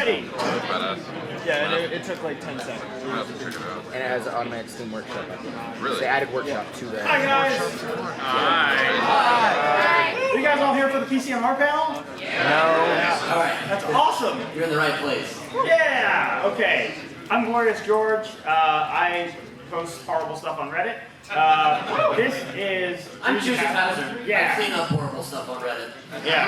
ready. Badass. Yeah, and it took like 10 seconds. I'm gonna have to check it out. And it has an automatic Steam Workshop. Really? They added Workshop to that. Hi guys! Hi. Are you guys all here for the PCMR panel? No. Alright, That's awesome! you're in the right place. Yeah! Okay. I'm Glorious George. I post horrible stuff on Reddit. This is... I'm Choosing Hazard. Yeah. I clean up horrible stuff on Reddit. Yeah.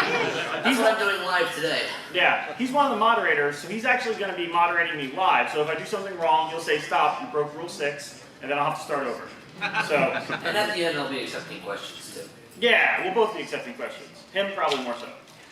That's what I'm doing live today. Yeah. He's one of the moderators, so he's actually going to be moderating me live. So if I do something wrong, he'll say, stop, you broke Rule 6, and then I'll have to start over. So... And at the end, I'll be accepting questions too. Yeah, we'll both be accepting questions. Him probably more so.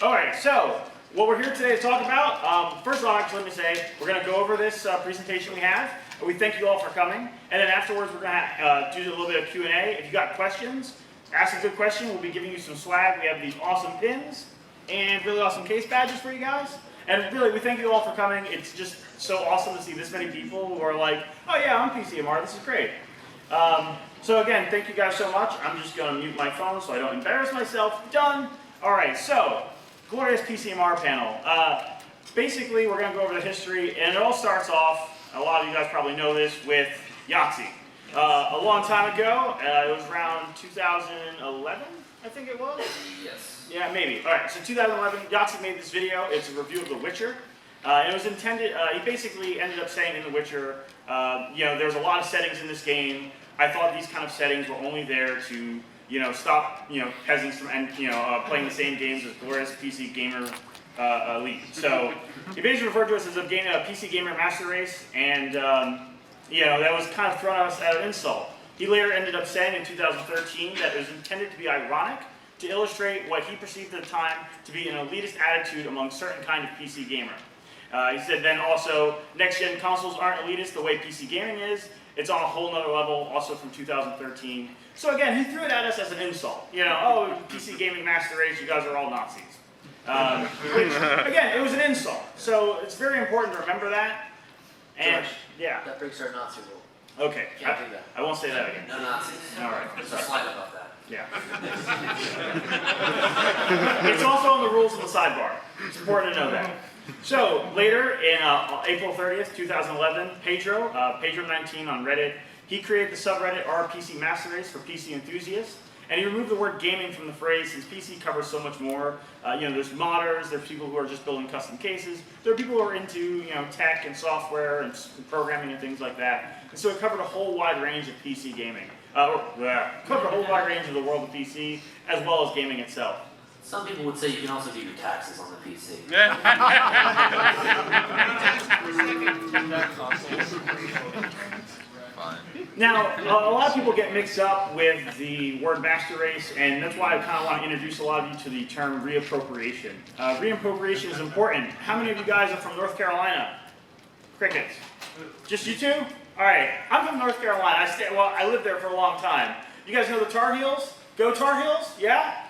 Alright, so what we're here today to talk about, first of all, actually let me say, we're going to go over this presentation we have. We thank you all for coming. And then afterwards we're going to do a little bit of Q&A. If you got questions, ask a good question. We'll be giving you some swag. We have these awesome pins and really awesome case badges for you guys. And really, we thank you all for coming. It's just so awesome to see this many people who are like, oh yeah, I'm PCMR, this is great. So again, thank you guys so much. I'm just going to mute my phone so I don't embarrass myself. Done. All right, so Glorious PCMR panel. Basically, we're going to go over the history, and it all starts off, a lot of you guys probably know this, with Yahtzee. A long time ago, it was around 2011, I think it was? Yes. Yeah, maybe. All right, so 2011, Yahtzee made this video. It's a review of The Witcher. And it was intended, he basically ended up saying in The Witcher, there's a lot of settings in this game. I thought these kind of settings were only there to, stop, peasants from, playing the same games as Glorious PC Gamer Elite. So he basically referred to us as a PC Gamer Master Race, and, that was kind of thrown at us as an insult. He later ended up saying in 2013 that it was intended to be ironic to illustrate what he perceived at the time to be an elitist attitude among certain kind of PC gamer. He said then also, next-gen consoles aren't elitist the way PC gaming is. It's on a whole nother level, also from 2013. So again, he threw it at us as an insult. Oh, PC gaming master race, you guys are all Nazis. Which, again, it was an insult. So it's very important to remember that. And George, yeah. that breaks our Nazi rule. Okay. Can't do that. I won't say that again. No Nazis. All right. There's a slide above that. Yeah. It's also on the rules of the sidebar. It's important to know that. So later, in April 30th, 2011, Pedro 19 on Reddit, he created the subreddit RPC Master Race for PC enthusiasts, and he removed the word gaming from the phrase since PC covers so much more. There's modders, there's people who are just building custom cases, there are people who are into tech and software and programming and things like that. And so it covered a whole wide range of PC gaming. Covered a whole wide range of the world of PC, as well as gaming itself. Some people would say you can also do your taxes on the PC. Now, a lot of people get mixed up with the word master race, and that's why I kind of want to introduce a lot of you to the term reappropriation. Reappropriation is important. How many of you guys are from North Carolina? Crickets. Just you two? All right. I'm from North Carolina. I lived there for a long time. You guys know the Tar Heels? Go Tar Heels? Yeah?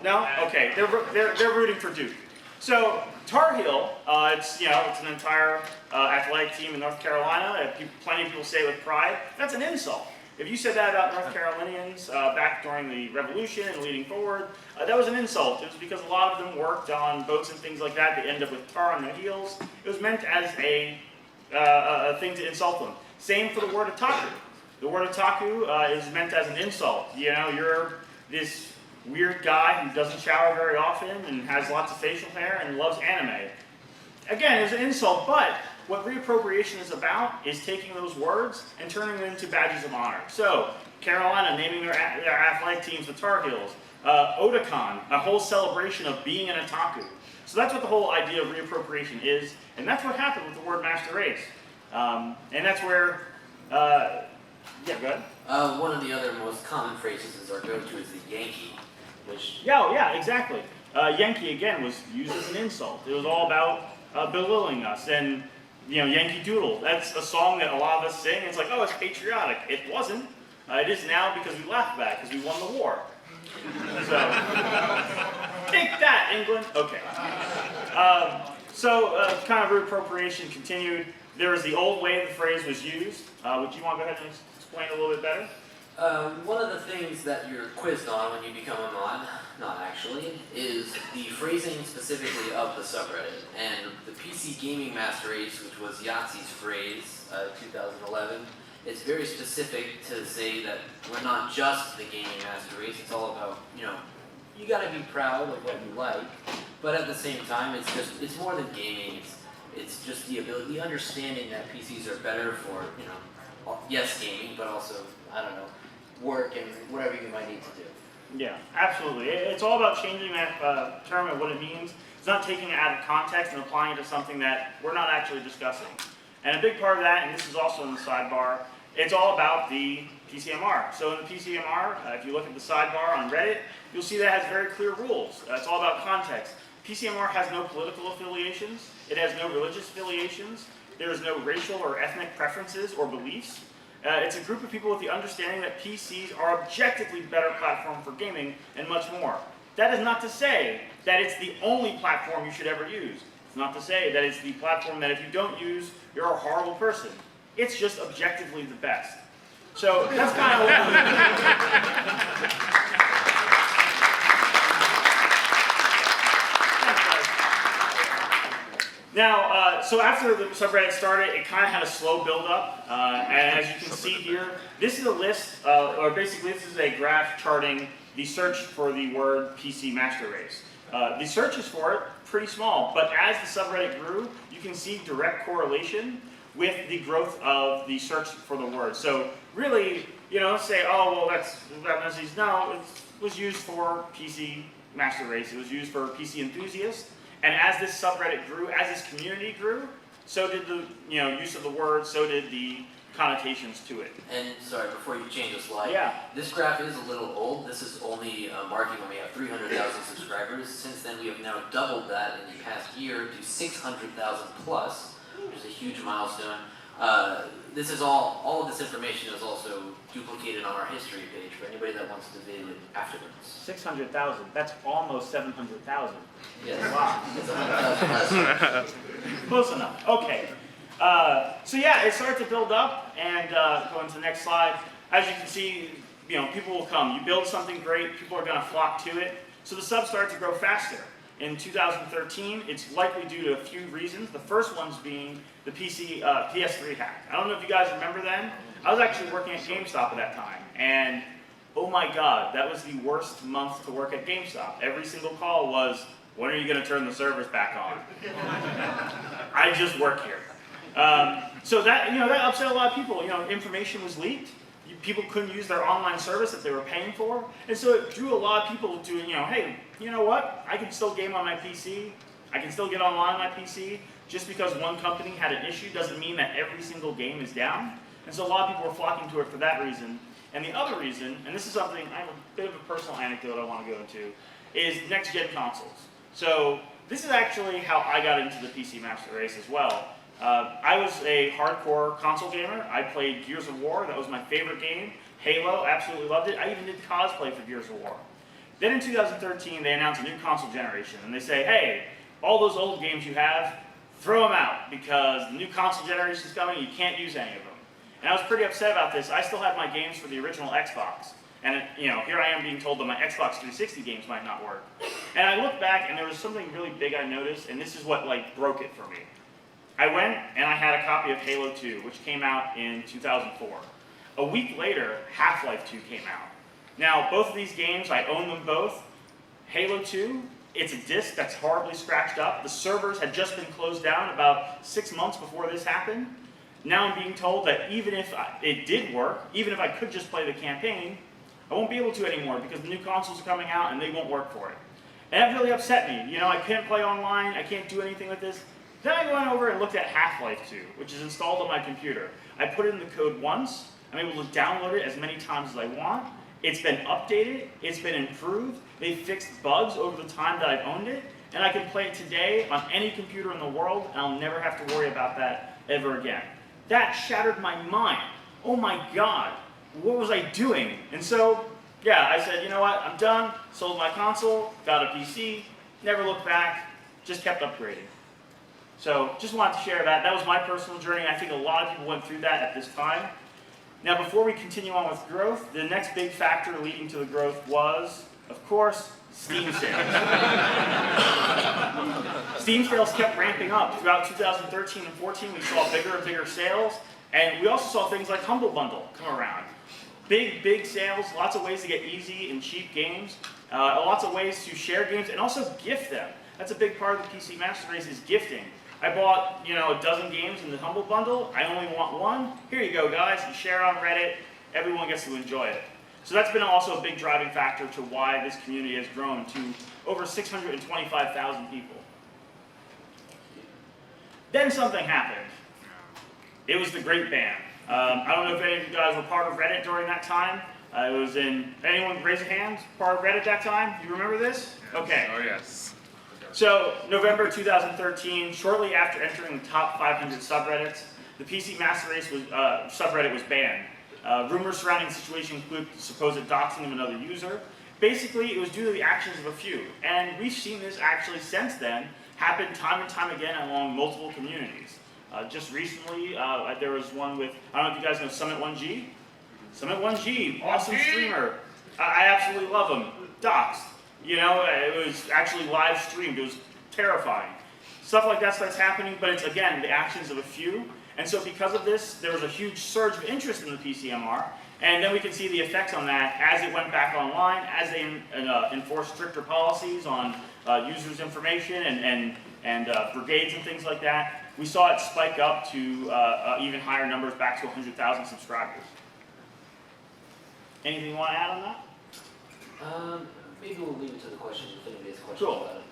No? Okay. They're rooting for Duke. So Tar Heel, it's an entire athletic team in North Carolina. Plenty of people say it with pride. That's an insult. If you said that about North Carolinians back during the Revolution and leading forward, that was an insult. It was because a lot of them worked on boats and things like that. They end up with tar on their heels. It was meant as a thing to insult them. Same for the word otaku. The word otaku is meant as an insult. You're this weird guy who doesn't shower very often and has lots of facial hair and loves anime. Again, it's an insult, but what reappropriation is about is taking those words and turning them into badges of honor. So, Carolina naming their athletic teams the Tar Heels. Otakon, a whole celebration of being an otaku. So that's what the whole idea of reappropriation is, and that's what happened with the word master race. And that's where, yeah, go ahead. One of the other most common phrases is our go-to is the Yankee, which... Yeah, exactly. Yankee, again, was used as an insult. It was all about belittling us, and, Yankee Doodle. That's a song that a lot of us sing. It's like, oh, it's patriotic. It wasn't. It is now because we laugh back, because we won the war. So, take that, England. Okay. Kind of reappropriation continued. There was the old way the phrase was used. Would you want to go ahead and explain a little bit better? One of the things that you're quizzed on when you become a mod, not actually, is the phrasing specifically of the subreddit. And the PC Gaming Master Race, which was Yahtzee's phrase, 2011, it's very specific to say that we're not just the Gaming Master Race, it's all about, you gotta be proud of what you like, but at the same time, it's more than gaming, it's just the ability, the understanding that PCs are better for, yes, gaming, but also, I don't know, work and whatever you might need to do. Yeah, absolutely. It's all about changing that term and what it means. It's not taking it out of context and applying it to something that we're not actually discussing. And a big part of that, and this is also in the sidebar, it's all about the PCMR. So in the PCMR, if you look at the sidebar on Reddit, you'll see that it has very clear rules. It's all about context. PCMR has no political affiliations. It has no religious affiliations. There is no racial or ethnic preferences or beliefs. It's a group of people with the understanding that PCs are objectively better platform for gaming and much more. That is not to say that it's the only platform you should ever use. It's not to say that it's the platform that if you don't use, you're a horrible person. It's just objectively the best. So that's kind of Now, so after the subreddit started, it kind of had a slow build-up, and as you can see here, this is a list, or basically this is a graph charting the search for the word PC Master Race. The searches for it, pretty small, but as the subreddit grew, you can see direct correlation with the growth of the search for the word. So really, let's say, oh, well, that message, no, it was used for PC Master Race, it was used for PC enthusiasts. And as this subreddit grew, as this community grew, so did the use of the word, so did the connotations to it. And sorry, before you change the slide, yeah. This graph is a little old. This is only marking when we have 300,000 subscribers. Since then, we have now doubled that in the past year to 600,000 plus, which is a huge milestone. This is all of this information is also duplicated on our history page for anybody that wants to visit it afterwards. 600,000. That's almost 700,000. Yes. Wow. It's 100,000 Close enough. Okay. So yeah, it started to build up, and going to the next slide. As you can see, people will come. You build something great, people are going to flock to it. So the subs started to grow faster. In 2013, it's likely due to a few reasons. The first one's being the PS3 hack. I don't know if you guys remember then. I was actually working at GameStop at that time, and oh my God, that was the worst month to work at GameStop. Every single call was, when are you going to turn the servers back on? I just work here. So that that upset a lot of people. Information was leaked. People couldn't use their online service that they were paying for, and so it drew a lot of people to hey, you know what? I can still game on my PC. I can still get online on my PC. Just because one company had an issue doesn't mean that every single game is down. And so a lot of people were flocking to it for that reason. And the other reason, and this is something, I have a bit of a personal anecdote I want to go into, is next-gen consoles. So this is actually how I got into the PC Master Race as well. I was a hardcore console gamer. I played Gears of War. That was my favorite game. Halo, absolutely loved it. I even did cosplay for Gears of War. Then in 2013, they announced a new console generation. And they say, hey, all those old games you have, throw them out, because the new console generation is coming, you can't use any of them. And I was pretty upset about this. I still had my games for the original Xbox. And here I am being told that my Xbox 360 games might not work. And I looked back, and there was something really big I noticed, and this is what broke it for me. I went and I had a copy of Halo 2, which came out in 2004. A week later, Half-Life 2 came out. Now, both of these games, I own them both. Halo 2, it's a disc that's horribly scratched up. The servers had just been closed down about 6 months before this happened. Now I'm being told that even if it did work, even if I could just play the campaign, I won't be able to anymore because the new consoles are coming out and they won't work for it. And that really upset me. I can't play online, I can't do anything with this. Then I went over and looked at Half-Life 2, which is installed on my computer. I put in the code once, I'm able to download it as many times as I want. It's been updated, it's been improved, they've fixed bugs over the time that I've owned it, and I can play it today on any computer in the world, and I'll never have to worry about that ever again. That shattered my mind. Oh my God, what was I doing? And so, yeah, I said, you know what, I'm done, sold my console, got a PC, never looked back, just kept upgrading. So, just wanted to share that. That was my personal journey. I think a lot of people went through that at this time. Now, before we continue on with growth, the next big factor leading to the growth was, of course, Steam sales. Steam sales kept ramping up. Throughout 2013 and 14, we saw bigger and bigger sales, and we also saw things like Humble Bundle come around. Big sales, lots of ways to get easy and cheap games, lots of ways to share games, and also gift them. That's a big part of the PC Master Race is gifting. I bought, a dozen games in the Humble Bundle. I only want one. Here you go, guys. You share on Reddit. Everyone gets to enjoy it. So that's been also a big driving factor to why this community has grown to over 625,000 people. Then something happened. It was the Great Ban. I don't know if any of you guys were part of Reddit during that time. Anyone raise a hand, part of Reddit that time? You remember this? Okay. Oh, yes. So, November 2013, shortly after entering the top 500 subreddits, the PC Master Race subreddit was banned. Rumors surrounding the situation include supposed doxing of another user. Basically, it was due to the actions of a few. And we've seen this actually since then happen time and time again along multiple communities. Just recently, there was one with, I don't know if you guys know Summit 1G? Summit 1G, awesome streamer. I absolutely love him. Doxed. It was actually live streamed. It was terrifying. Stuff like that starts happening, but it's, again, the actions of a few. And so because of this, there was a huge surge of interest in the PCMR, and then we can see the effects on that as it went back online, as they enforced stricter policies on users' information and brigades and things like that. We saw it spike up to even higher numbers, back to 100,000 subscribers. Anything you want to add on that? Maybe we'll leave it to the question if anybody has questions Cool. about it.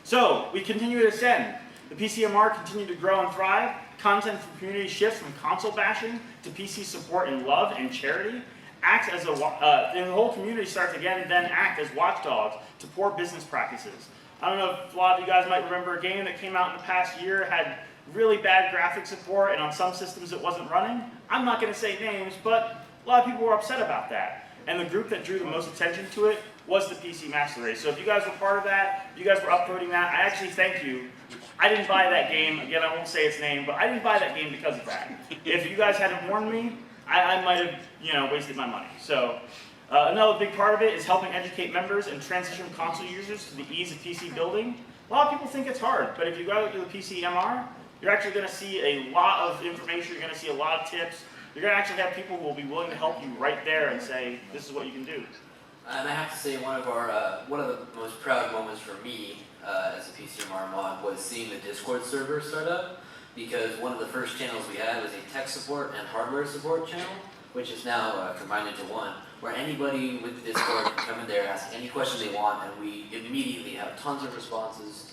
So, we continue to ascend. The PCMR continued to grow and thrive. Content from community shifts from console bashing to PC support and love and charity. Acts as and the whole community starts again then act as watchdogs to poor business practices. I don't know if a lot of you guys might remember a game that came out in the past year, had really bad graphic support, and on some systems it wasn't running. I'm not going to say names, but a lot of people were upset about that. And the group that drew the most attention to it was the PC Master Race. So if you guys were part of that, if you guys were upvoting that, I actually thank you. I didn't buy that game. Again, I won't say its name, but I didn't buy that game because of that. If you guys hadn't warned me, I might have, wasted my money. So another big part of it is helping educate members and transition console users to the ease of PC building. A lot of people think it's hard, but if you go to the PCMR, you're actually going to see a lot of information. You're going to see a lot of tips. You're going to actually have people who will be willing to help you right there and say, this is what you can do. And I have to say, one of the most proud moments for me as a PCMR mod was seeing the Discord server start up, because one of the first channels we had was a tech support and hardware support channel, which is now combined into one, where anybody with the Discord can come in there, ask any question they want, and we immediately have tons of responses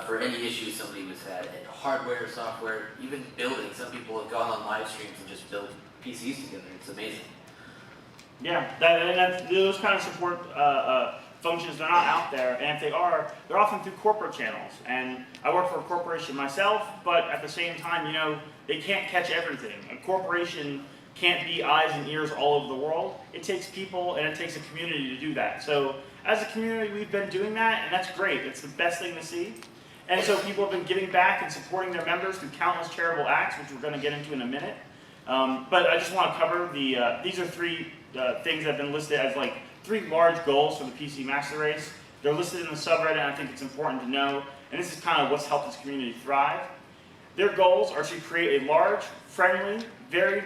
for any issues somebody was had, and hardware, software, even building. Some people have gone on live streams and just built PCs together. It's amazing. Yeah, those kind of support functions, they're not out there, and if they are, they're often through corporate channels. And I work for a corporation myself, but at the same time, they can't catch everything. A corporation can't be eyes and ears all over the world. It takes people and it takes a community to do that. So as a community, we've been doing that, and that's great. It's the best thing to see. And so people have been giving back and supporting their members through countless charitable acts, which we're going to get into in a minute. But I just want to cover these are three things that have been listed as like 3 large goals for the PC Master Race. They're listed in the subreddit, and I think it's important to know, and this is kind of what's helped this community thrive. Their goals are to create a large, friendly, very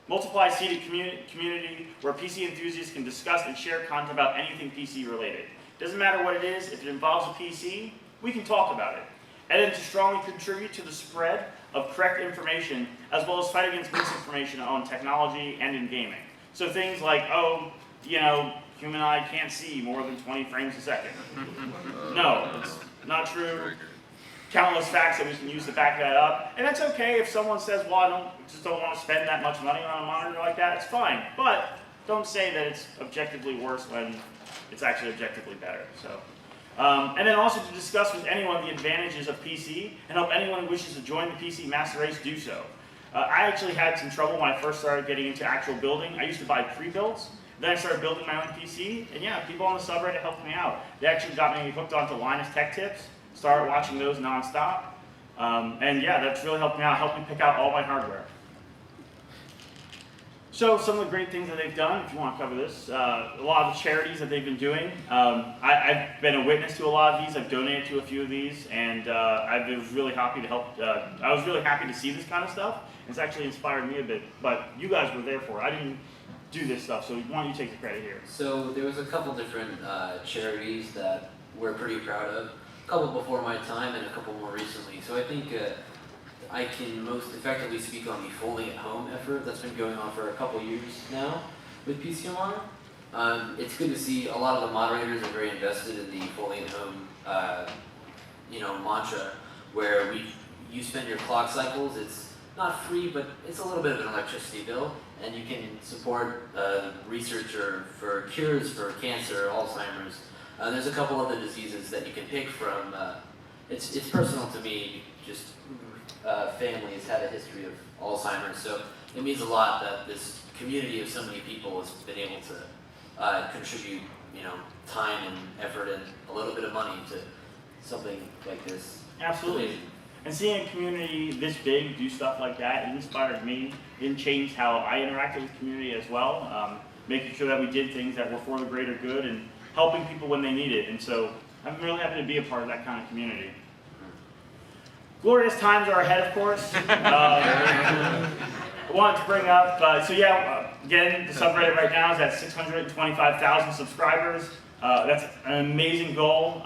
multiply-seated community where PC enthusiasts can discuss and share content about anything PC related. Doesn't matter what it is, if it involves a PC, we can talk about it. And then to strongly contribute to the spread of correct information, as well as fight against misinformation on technology and in gaming. So things like, human eye can't see more than 20 frames a second. No, it's not true. Countless facts that we can use to back that up. And that's okay if someone says, well, I just don't want to spend that much money on a monitor like that. It's fine. But don't say that it's objectively worse when it's actually objectively better. So, and then also to discuss with anyone the advantages of PC and help anyone who wishes to join the PC Master Race do so. I actually had some trouble when I first started getting into actual building. I used to buy pre-builds. Then I started building my own PC. And yeah, people on the subreddit helped me out. They actually got me hooked onto Linus Tech Tips. Started watching those nonstop. And yeah, that's really helped me out. Helped me pick out all my hardware. So some of the great things that they've done, if you want to cover this, a lot of the charities that they've been doing. I've been a witness to a lot of these. I've donated to a few of these, and I was really happy to help. I was really happy to see this kind of stuff. It's actually inspired me a bit. But you guys were there for it. I didn't do this stuff, so why don't you take the credit here? So there was a couple different charities that we're pretty proud of. A couple before my time and a couple more recently. So I think I can most effectively speak on the Folding at Home effort that's been going on for a couple years now with PCMR. It's good to see a lot of the moderators are very invested in the Folding at Home mantra, where you spend your clock cycles. It's not free, but it's a little bit of an electricity bill, and you can support research for cures for cancer, Alzheimer's. There's a couple other diseases that you can pick from. It's personal to me. Just family has had a history of Alzheimer's, so it means a lot that this community of so many people has been able to contribute, time and effort and a little bit of money to something like this. Absolutely. And seeing a community this big do stuff like that, it inspired me. It changed how I interacted with the community as well, making sure that we did things that were for the greater good and helping people when they need it. And so I'm really happy to be a part of that kind of community. Glorious times are ahead, of course. I wanted to bring up, again, the subreddit right now is at 625,000 subscribers. That's an amazing goal.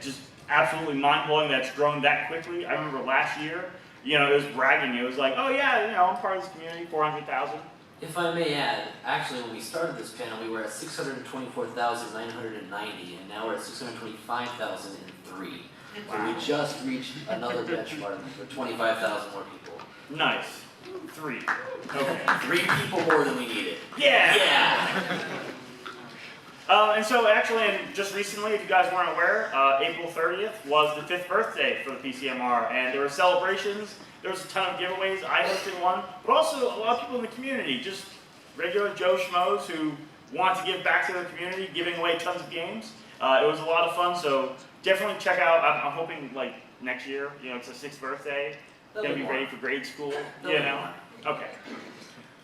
Just absolutely mind-blowing that it's grown that quickly. I remember last year, it was bragging. It was like, oh yeah, I'm part of this community, 400,000. If I may add, actually when we started this panel, we were at 624,990, and now we're at 625,003. Wow. So we just reached another benchmark for 25,000 more people. Nice. 3. Okay. 3 people more than we needed. Yeah! Yeah! And so actually, and just recently, if you guys weren't aware, April 30th was the 5th birthday for the PCMR, and there were celebrations, there was a ton of giveaways, I hosted one, but also a lot of people in the community, just regular Joe Schmoes who want to give back to the community, giving away tons of games. It was a lot of fun, so definitely check out. I'm hoping like next year, it's a 6th birthday. Gonna be ready for grade school, Okay,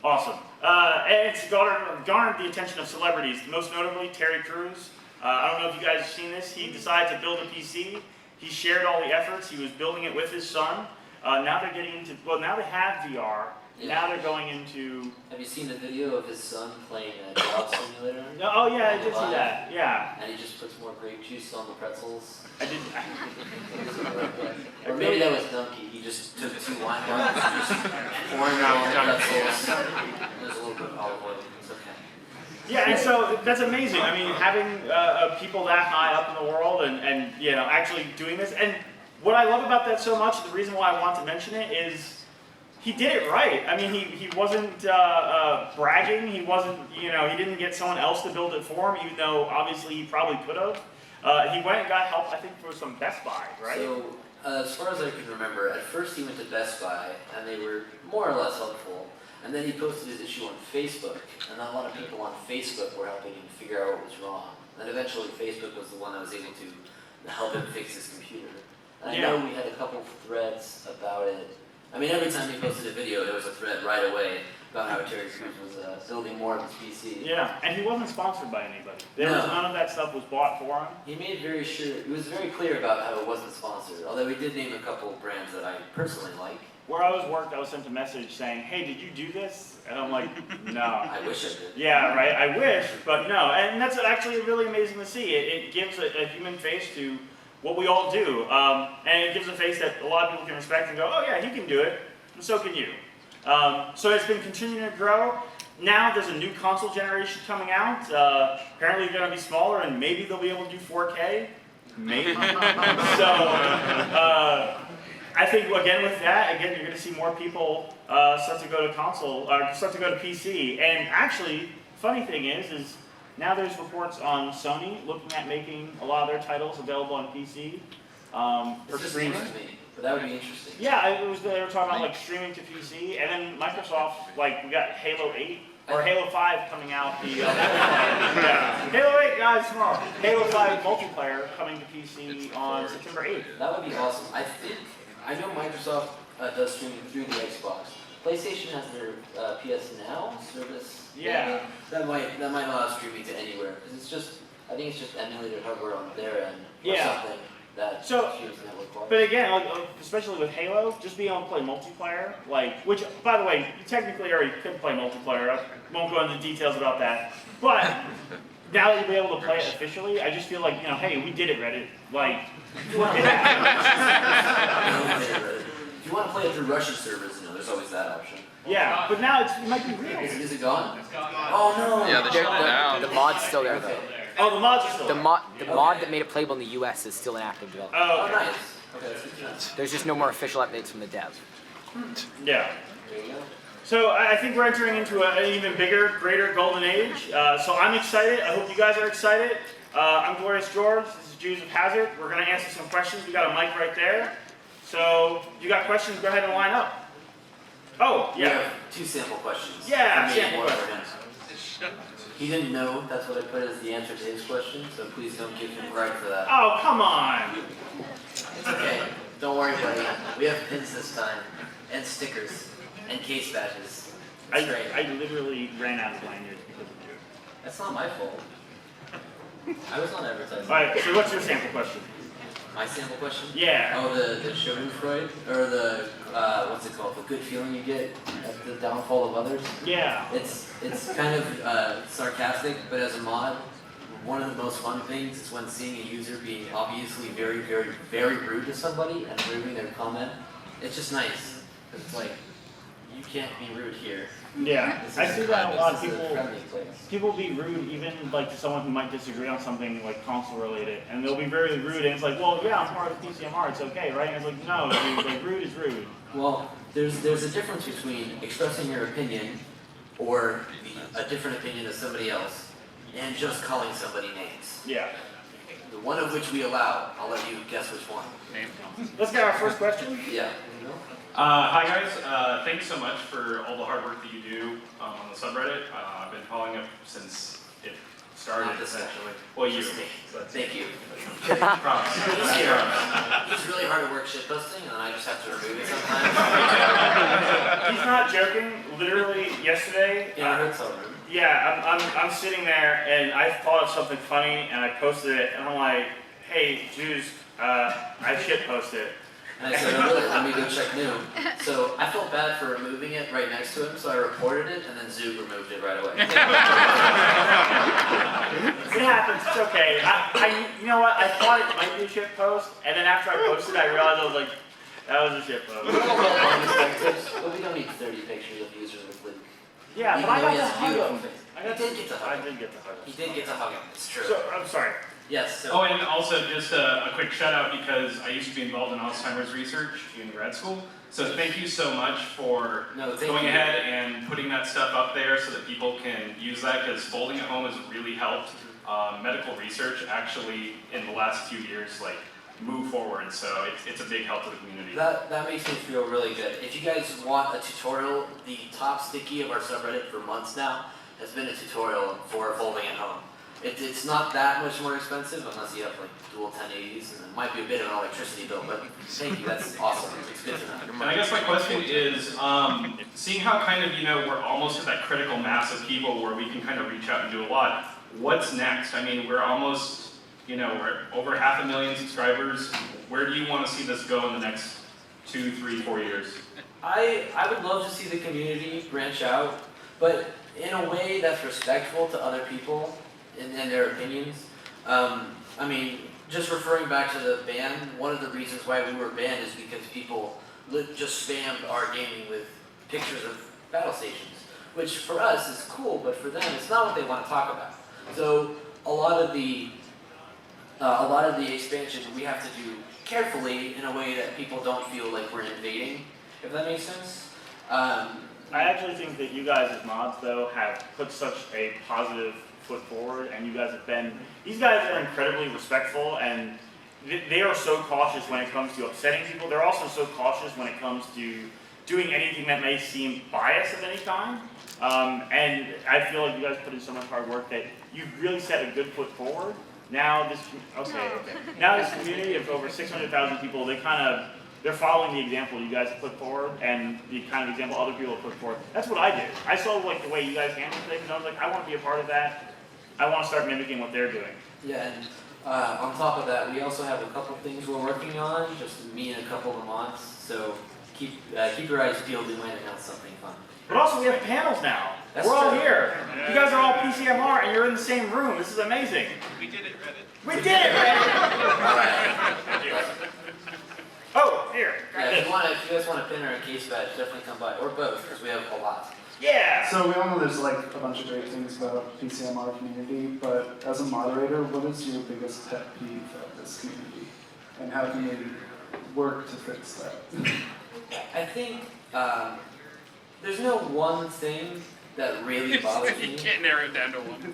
awesome. And it's garnered the attention of celebrities, most notably Terry Crews. I don't know if you guys have seen this. He decided to build a PC. He shared all the efforts. He was building it with his son. Now they're getting into, now they have VR. Yeah. Now they're going into... Have you seen the video of his son playing a job simulator? Oh yeah, I did see that, yeah. And he just puts more grape juice on the pretzels. I did. Or maybe that was Dumpy. He just took 2 wine bottles and just pouring them on the pretzels. There's a little bit of olive oil. It's okay. Yeah, and so that's amazing. I mean, having people that high up in the world and actually doing this. And what I love about that so much, the reason why I want to mention it is he did it right. I mean, he wasn't bragging. He wasn't, he didn't get someone else to build it for him, even though obviously he probably could have. He went and got help, I think, for some Best Buy, right? So, as far as I can remember, at first he went to Best Buy, and they were more or less helpful. And then he posted his issue on Facebook, and a lot of people on Facebook were helping him figure out what was wrong. And eventually Facebook was the one that was able to help him fix his computer. And I know we had a couple threads about it. I mean, every time he posted a video, there was a thread right away about how Terry Crews was building more of his PC. Yeah, and he wasn't sponsored by anybody. None of that stuff was bought for him. He made very sure, he was very clear about how it wasn't sponsored, although he did name a couple of brands that I personally like. Where I was sent a message saying, hey, did you do this? And I'm like, no. I wish I did. Yeah, right, I wish, but no. And that's actually really amazing to see. It gives a human face to what we all do. And it gives a face that a lot of people can respect and go, oh yeah, he can do it, and so can you. So it's been continuing to grow. Now there's a new console generation coming out. Apparently they're going to be smaller, and maybe they'll be able to do 4K. Maybe. So I think, again, with that, you're going to see more people start to go to console, start to go to PC. And actually, funny thing is now there's reports on Sony looking at making a lot of their titles available on PC for streaming. But that would be interesting. Yeah, they were talking about streaming to PC, and then Microsoft, we got Halo 8 or Halo 5 coming out. Yeah. Halo 8, guys, tomorrow. Halo 5 multiplayer coming to PC on September 8th. That would be awesome. I know Microsoft does streaming through the Xbox, PlayStation has their PS Now service. Yeah. That might allow streaming to anywhere because it's just I think it's just emulated hardware on their end or Yeah. something that So- streams network wise. But again, especially with Halo, just being able to play multiplayer, which, by the way, you technically already could play multiplayer. I won't go into details about that. But now that you'll be able to play it officially, I just feel like, hey, we did it, Reddit. If you want to play it through Russian servers, there's always that option. yeah, but now it might be real. Is it gone? Oh no! Yeah, they shut it down. The mod's still there though. Oh, the mods are still The there. mod that made it playable in the US is still in active development. Oh, Oh, okay. nice. Okay, that's good to know. There's just no more official updates from the dev. Yeah. There you go. So I think we're entering into an even bigger, greater golden age. So I'm excited. I hope you guys are excited. I'm Glorious George. This is Jews of Hazard. We're going to answer some questions. We got a mic right there. So if you got questions, go ahead and line up. Oh, We yeah. have 2 sample questions. Yeah, For me and sample one for questions. him. He didn't know that's what I put as the answer to his question, so please don't give him credit for that. Oh, come on. It's okay. Don't worry, buddy. We have pins this time, and stickers, and case badges. It's great. I literally ran out of lanyards because of you. That's not my fault. I was on advertising. All right, so what's your sample question? My sample question? Yeah. Oh, the Schadenfreude, or the what's it called? The good feeling you get at the downfall of others. Yeah. It's kind of sarcastic, but as a mod, one of the most fun things is when seeing a user being obviously very, very, very rude to somebody and removing their comment. It's just nice. It's like you can't be rude here. Yeah. This I is see that a lot of this is a people. friendly place. People be rude even to someone who might disagree on something like console related, and they'll be very rude, and it's like, well, yeah, I'm part of the PCMR, it's okay, right? And it's like, no, dude, rude is rude. Well, there's a difference between expressing your opinion or a different opinion of somebody else and just calling somebody names. Yeah. The one of which we allow. I'll let you guess which one. Let's get our first question. Yeah. Hi guys, thanks so much for all the hard work that you do on the subreddit. I've been following it since it started, Not this guy. essentially. Well, you. Just me. Thank you. Promise. He's here. He's really hard at work shitposting, and I just have to remove it sometimes. He's not joking. Literally yesterday. Yeah, it hurts so rude. Yeah, I'm sitting there and I thought of something funny and I posted it and I'm like, hey, Jews, I shit posted. And I said, oh, really? Let me go check new. So I felt bad for removing it right next to him, so I reported it, and then Zoog removed it right away. It happens. It's okay. You know what? I thought it might be a shit post, and then after I posted, I realized I was like, that was a shit post. But we don't need 30 pictures of users with Luke. Yeah, Even but I though got he to has hug beautiful him. face. I He did get to hug I him. did get to hug him. He did get to hug him. It's true. So I'm sorry. Yes. So. Oh, and also just a quick shout out because I used to be involved in Alzheimer's research in grad school. So thank you so much for No, thank going you. ahead and putting that stuff up there so that people can use that because folding at home has really helped medical research actually in the last few years move forward. So it's a big help to the community. That makes me feel really good. If you guys want a tutorial, the top sticky of our subreddit for months now has been a tutorial for folding at home. It's not that much more expensive unless you have dual 1080s, and it might be a bit of an electricity bill, but thank you, that's awesome. It's good to know. And I guess my question is, seeing how we're almost at that critical mass of people where we can kind of reach out and do a lot, what's next? I mean, we're almost, we're over 500,000 subscribers. Where do you want to see this go in the next 2, 3, 4 years? I would love to see the community branch out, but in a way that's respectful to other people and their opinions. I mean, just referring back to the ban, one of the reasons why we were banned is because people just spammed our gaming with pictures of battle stations, which for us is cool, but for them it's not what they want to talk about. So a lot of the expansion we have to do carefully in a way that people don't feel like we're invading, if that makes sense. I actually think that you guys as mods, though, have put such a positive foot forward, and you guys have been, these guys are incredibly respectful, and they are so cautious when it comes to upsetting people. They're also so cautious when it comes to doing anything that may seem biased of any kind. And I feel like you guys put in so much hard work that you've really set a good foot forward. Now this, now this community of over 600,000 people, they kind of they're following the example you guys have put forward and the kind of example other people have put forward. That's what I did. I saw like the way you guys handle things, and I was like, I want to be a part of that. I want to start mimicking what they're doing. Yeah, and on top of that, we also have a couple things we're working on, just me and a couple of mods. So keep your eyes peeled. We might announce something fun. But also we have panels now. That's We're all true. here. You guys are all PCMR and you're in the same room. This is amazing. We did it, Reddit. We did it, man! Oh, here. Yeah, if you guys want a pin or a case badge, definitely come by, or both, because we have a lot. Yeah! So we all know there's like a bunch of great things about PCMR community, but as a moderator, what is your biggest pet peeve of this community? And how can we work to fix that? I think there's no one thing that really bothers me. You can't narrow it down to one. Well,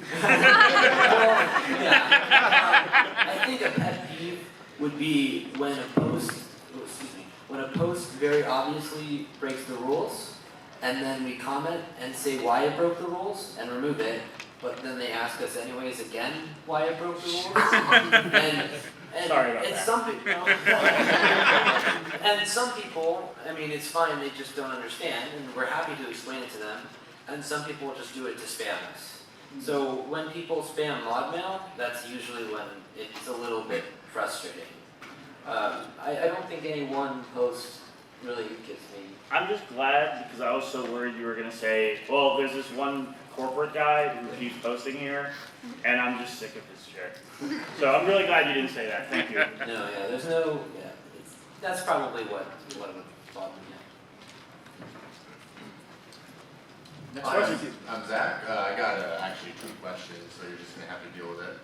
yeah. I think a pet peeve would be when a post very obviously breaks the rules, and then we comment and say why it broke the rules and remove it, but then they ask us anyways again why it broke the rules. And Sorry about and that. some people, and some people, I mean, it's fine, they just don't understand, and we're happy to explain it to them. And some people just do it to spam us. So when people spam mod mail, that's usually when it's a little bit frustrating. I don't think any one post really gets me. I'm just glad because I was so worried you were going to say, well, there's this one corporate guy who keeps posting here, and I'm just sick of his shit. So I'm really glad you didn't say that. Thank you. No, yeah, there's no, yeah, that's probably what would bother me. Next Hi, question. I'm Zach. I got actually 2 questions, so you're just going to have to deal with it.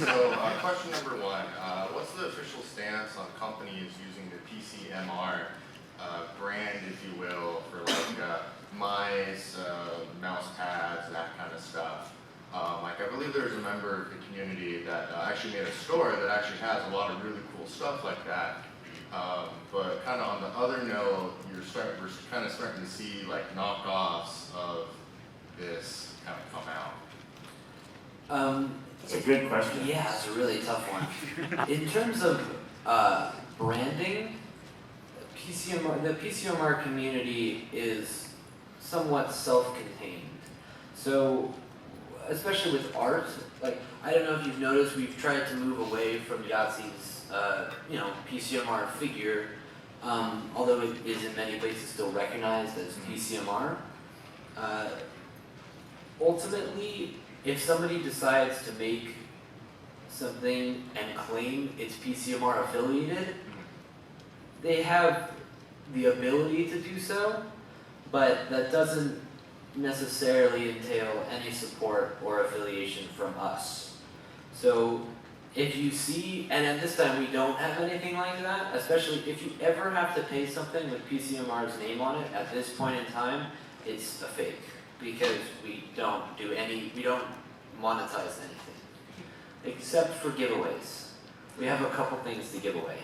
So question number 1, what's the official stance on companies using the PCMR brand, if you will, for like mice, mouse pads, that kind of stuff? Like I believe there's a member of the community that actually made a store that actually has a lot of really cool stuff like that. But kind of on the other note, we're kind of starting to see like knockoffs of this kind of come out. That's a good question. Yeah, it's a really tough one. In terms of branding, the PCMR community is somewhat self-contained. So, especially with art, like I don't know if you've noticed, we've tried to move away from Yahtzee's, PCMR figure, although it is in many places still recognized as PCMR. Ultimately, if somebody decides to make something and claim it's PCMR affiliated, they have the ability to do so, but that doesn't necessarily entail any support or affiliation from us. So if you see, and at this time we don't have anything like that, especially if you ever have to pay something with PCMR's name on it, at this point in time, it's a fake. Because we don't monetize anything. Except for giveaways. We have a couple things to give away.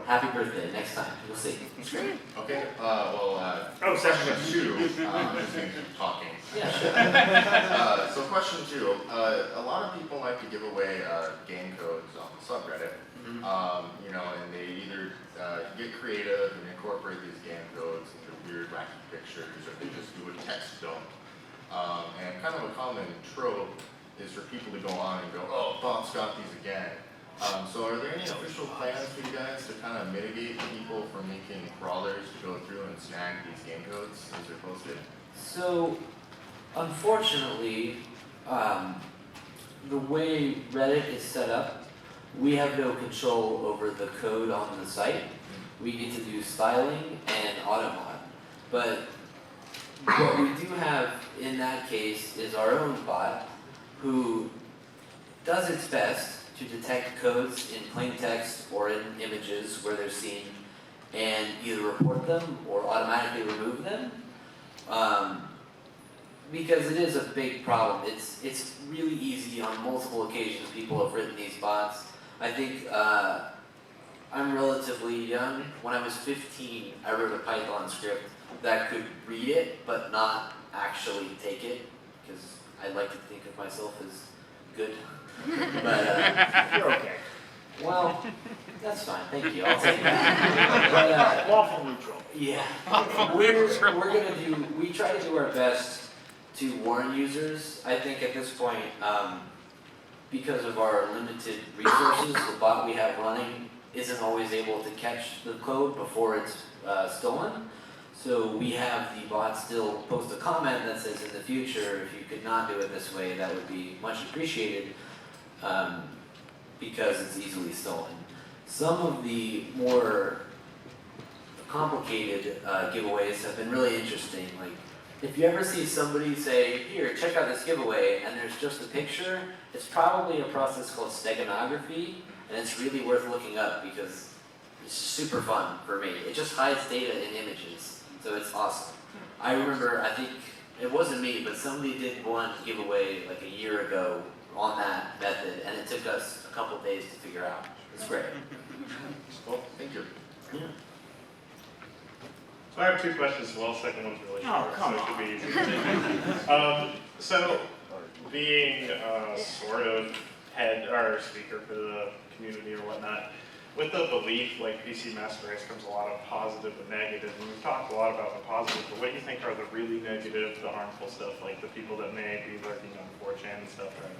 Happy birthday, next time, we'll see. Okay, Session question 2, I'm just going to keep talking. Yeah, sure. So question 2, a lot of people like to give away game codes on the subreddit, and they either get creative and incorporate these game codes into weird, wacky pictures, or they just do a text dump. And kind of a common trope is for people to go on and go, oh, Bob's got these again. So are there any official plans for you guys to kind of mitigate people from making crawlers to go through and snag these game codes as they're posted? So, unfortunately, the way Reddit is set up, we have no control over the code on the site. We get to do styling and automod. But what we do have in that case is our own bot who does its best to detect codes in plain text or in images where they're seen and either report them or automatically remove them. Because it is a big problem. It's really easy on multiple occasions people have written these bots. I think I'm relatively young. When I was 15, I wrote a Python script that could read it but not actually take it, because I like to think of myself as good. But You're okay. well, That's fine, thank you, I'll take that. Lawful neutral. Yeah, we try to do our best to warn users. I think at this point, because of our limited resources, the bot we have running isn't always able to catch the code before it's stolen. So we have the bot still post a comment that says, in the future, if you could not do it this way, that would be much appreciated, because it's easily stolen. Some of the more complicated giveaways have been really interesting. Like, if you ever see somebody say, here, check out this giveaway, and there's just a picture, it's probably a process called steganography, and it's really worth looking up because it's super fun for me. It just hides data in images, so it's awesome. I remember, I think, it wasn't me, but somebody did one giveaway like a year ago on that method, and it took us a couple days to figure out. It's great. Well, thank you. Yeah. So I have two questions as well. Second one's really short, come so it should be easy. So, being sort of head or speaker for the community or whatnot, with the belief like PC Master Race comes a lot of positive and negative, and we've talked a lot about the positive, but what do you think are the really negative, the harmful stuff, like the people that may be lurking on 4chan and stuff right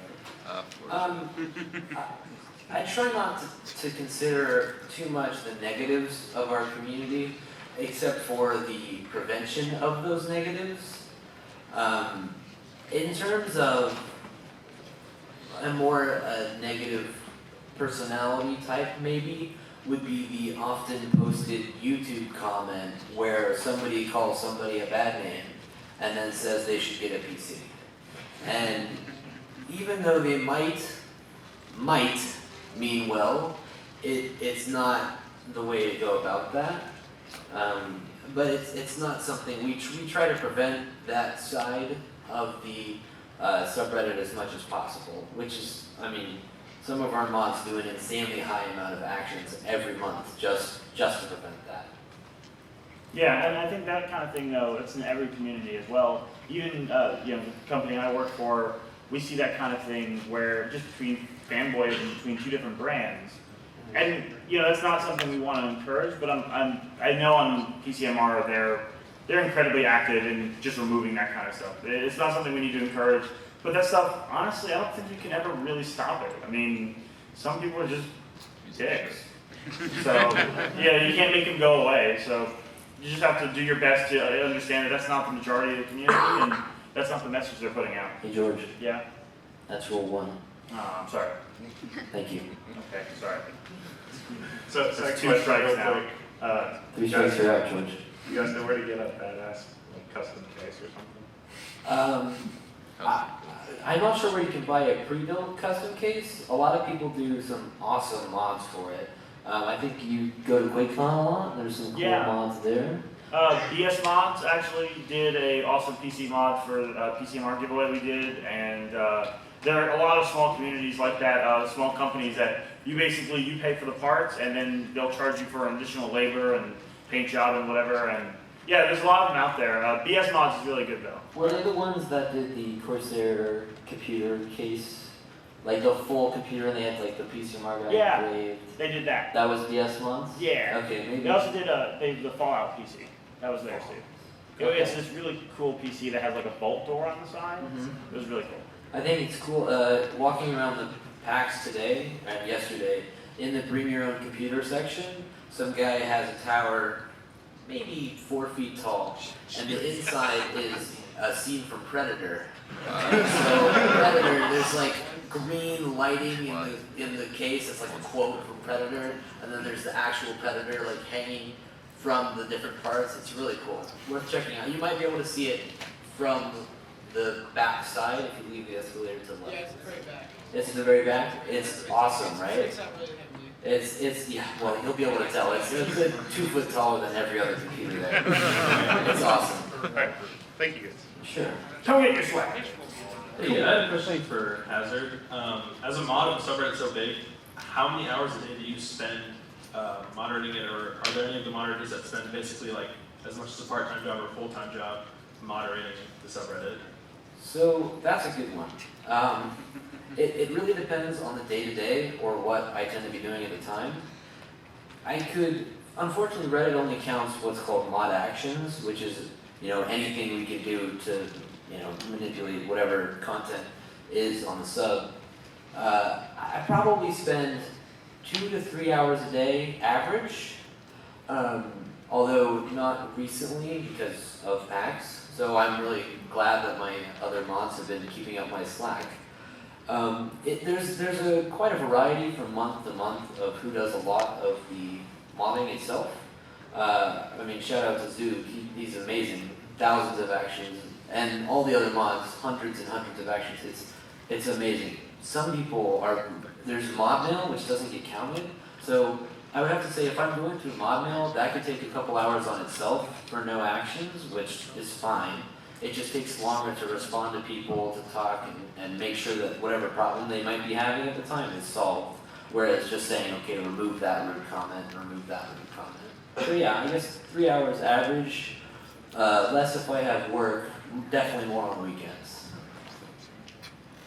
now? I try not to consider too much the negatives of our community, except for the prevention of those negatives. In terms of a more negative personality type, maybe, would be the often posted YouTube comment where somebody calls somebody a bad name and then says they should get a PC. And even though they might mean well, it's not the way to go about that. But it's not something, we try to prevent that side of the subreddit as much as possible, which is, I mean, some of our mods do an insanely high amount of actions every month just to prevent that. Yeah, and I think that kind of thing, though, it's in every community as well. Even, the company I work for, we see that kind of thing where just between fanboys and between two different brands. And, that's not something we want to encourage, but I know on PCMR they're incredibly active in just removing that kind of stuff. It's not something we need to encourage, but that stuff, honestly, I don't think you can ever really stop it. I mean, some people are just dicks. So, you can't make them go away, so you just have to do your best to understand that that's not the majority of the community, and that's not the message they're putting out. Hey George, Yeah? that's rule 1. Oh, I'm sorry. Thank you. Okay, sorry. So, That's second two question strikes real now. quick. 3 strikes you're out, George. You guys know where to get a badass like, custom case or something? I'm not sure where you can buy a pre-built custom case. A lot of people do some awesome mods for it. I think you go to QuakeCon a lot. There's some cool mods there. BS Mods actually did a awesome PC mod for PCMR giveaway we did, and there are a lot of small communities like that, small companies that you pay for the parts, and then they'll charge you for additional labor and paint job and whatever, and yeah, there's a lot of them out there. BS Mods is really good though. Were they the ones that did the Corsair computer case? Like the full computer and they had like the PCMR guy engraved? They did that. That was BS Mods? Yeah. Okay, maybe. They also did the Fallout PC. That was theirs too. Okay. It's this really cool PC that has like a bolt door on the side. Mhm. It was really cool. I think it's cool, walking around the PAX today, and yesterday, in the bring your own computer section, some guy has a tower maybe 4 feet tall, and the inside is a scene from Predator. So Predator, there's like green lighting in the case, it's like a quote from Predator, and then there's the actual Predator like hanging from the different parts. It's really cool, worth checking out. You might be able to see it from the back side if you leave the escalator to the left. Yeah, it's the very back. It's in the very back? It's awesome, right? It's not really heavily. It's yeah, well, you'll be able to tell. It's a good 2 foot taller than every other computer there. It's awesome. Alright, thank you guys. Sure. Come get your swag. Hey, I have a question for Hazard. As a mod of the subreddit so big, how many hours a day do you spend moderating it, or are there any of the moderators that spend basically like as much as a part-time job or full-time job moderating the subreddit? So that's a good one. It really depends on the day-to-day or what I tend to be doing at the time. I could, unfortunately Reddit only counts what's called mod actions, which is, anything we can do to, manipulate whatever content is on the sub. I probably spend 2 to 3 hours a day average, although not recently because of PAX, so I'm really glad that my other mods have been keeping up my slack. There's quite a variety from month to month of who does a lot of the modding itself. Shout out to Zoo, he's amazing. Thousands of actions, and all the other mods, hundreds and hundreds of actions. It's amazing. Some people there's mod mail, which doesn't get counted. So I would have to say if I'm going through mod mail, that could take a couple hours on itself for no actions, which is fine. It just takes longer to respond to people, to talk, and make sure that whatever problem they might be having at the time is solved. Whereas just saying, okay, remove that rude comment, remove that rude comment. So yeah, I guess 3 hours average, less if I have work, definitely more on weekends.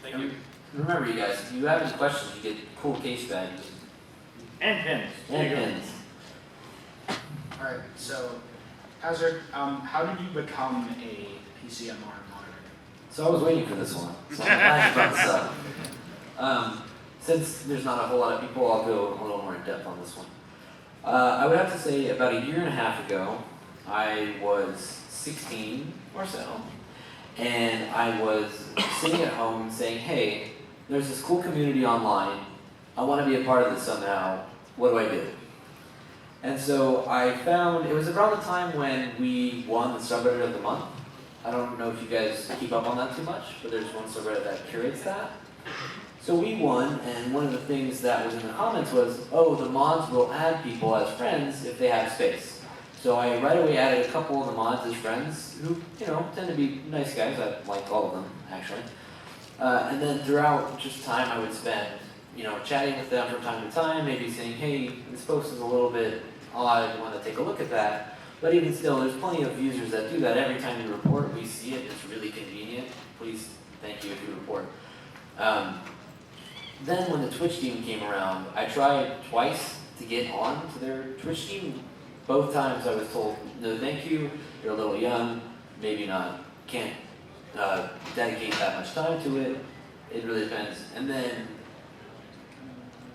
Thank you. Remember you guys, if you have any questions, you get cool case badges. And pins. And pins. Alright, so Hazard, how did you become a PCMR moderator? So I was waiting for this one. So I'm glad you brought this up. Since there's not a whole lot of people, I'll go a little more in depth on this one. I would have to say about 1.5 years ago, I was 16 or so, and I was sitting at home saying, hey, there's this cool community online. I want to be a part of this somehow. What do I do? And so I found, it was around the time when we won the subreddit of the month. I don't know if you guys keep up on that too much, but there's one subreddit that curates that. So we won, and one of the things that was in the comments was, oh, the mods will add people as friends if they have space. So I right away added a couple of the mods as friends who, tend to be nice guys. I like all of them, actually. And then throughout just time I would spend, chatting with them from time to time, maybe saying, hey, this post is a little bit odd, I want to take a look at that. But even still, there's plenty of users that do that. Every time you report, we see it. It's really convenient. Please, thank you if you report. Then when the Twitch team came around, I tried twice to get on to their Twitch team. Both times I was told, no thank you, you're a little young, maybe not, can't dedicate that much time to it. It really depends. And then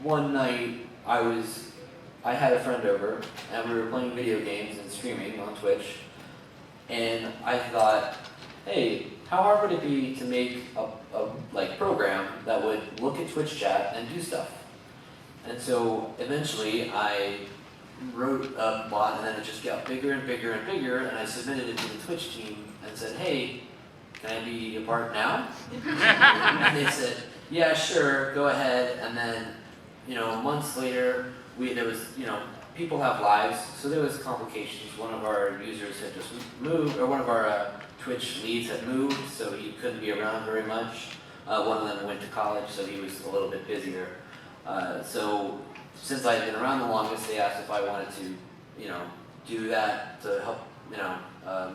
one night I had a friend over and we were playing video games and streaming on Twitch, and I thought, hey, how hard would it be to make a program that would look at Twitch chat and do stuff? And so eventually I wrote a bot, and then it just got bigger and bigger and bigger, and I submitted it to the Twitch team and said, hey, can I be a part now? And they said, yeah, sure, go ahead. And then, months later, people have lives, so there was complications. One of our users had just moved, or one of our Twitch leads had moved, so he couldn't be around very much. One of them went to college, so he was a little bit busier. So since I had been around the longest, they asked if I wanted to, do that to help,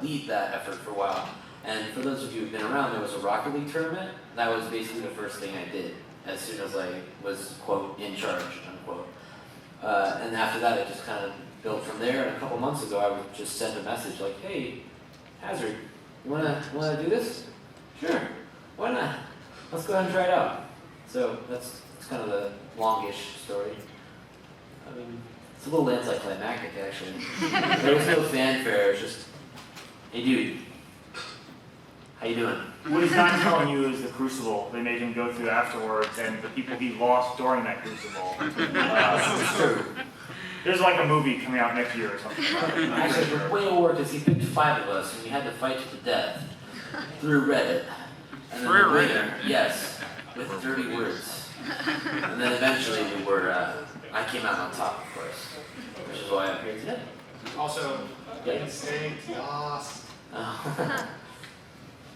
lead that effort for a while. And for those of you who've been around, there was a Rocket League tournament. That was basically the first thing I did as soon as I was, quote, in charge, unquote. And after that, it just kind of built from there. And a couple months ago, I would just send a message like, hey, Hazard, you wanna do this? Sure, why not? Let's go ahead and try it out. So that's kind of the longish story. I mean, it's a little anticlimactic, actually. There was no fanfare, it's just, hey dude, how you doing? What he's not telling you is the crucible they made him go through afterwards, and the people he lost during that crucible. It's true. There's like a movie coming out next year or something. Actually, the way it worked is he picked 5 of us, and we had to fight to the death through Reddit. And then the winner, yes, with dirty words. And then eventually I came out on top, of course, which is why I'm here today. Also, Yeah. instinct, lost.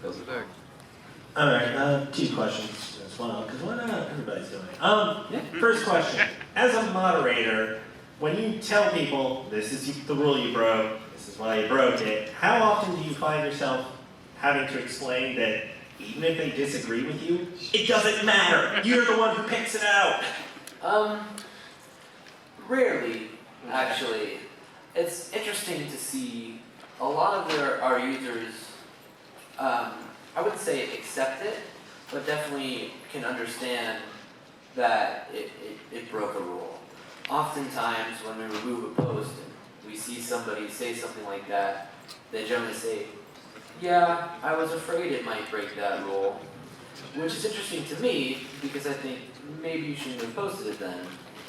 Goes back. Alright, 2 questions as well, because why not? Everybody's doing it. First question, as a moderator, when you tell people this is the rule you broke, this is why you broke it, how often do you find yourself having to explain that even if they disagree with you, it doesn't matter, you're the one who picks it out? Rarely, actually. It's interesting to see a lot of our users, I wouldn't say accept it, but definitely can understand that it broke a rule. Oftentimes when we remove a post and we see somebody say something like that, they generally say, yeah, I was afraid it might break that rule. Which is interesting to me, because I think maybe you shouldn't have posted it then.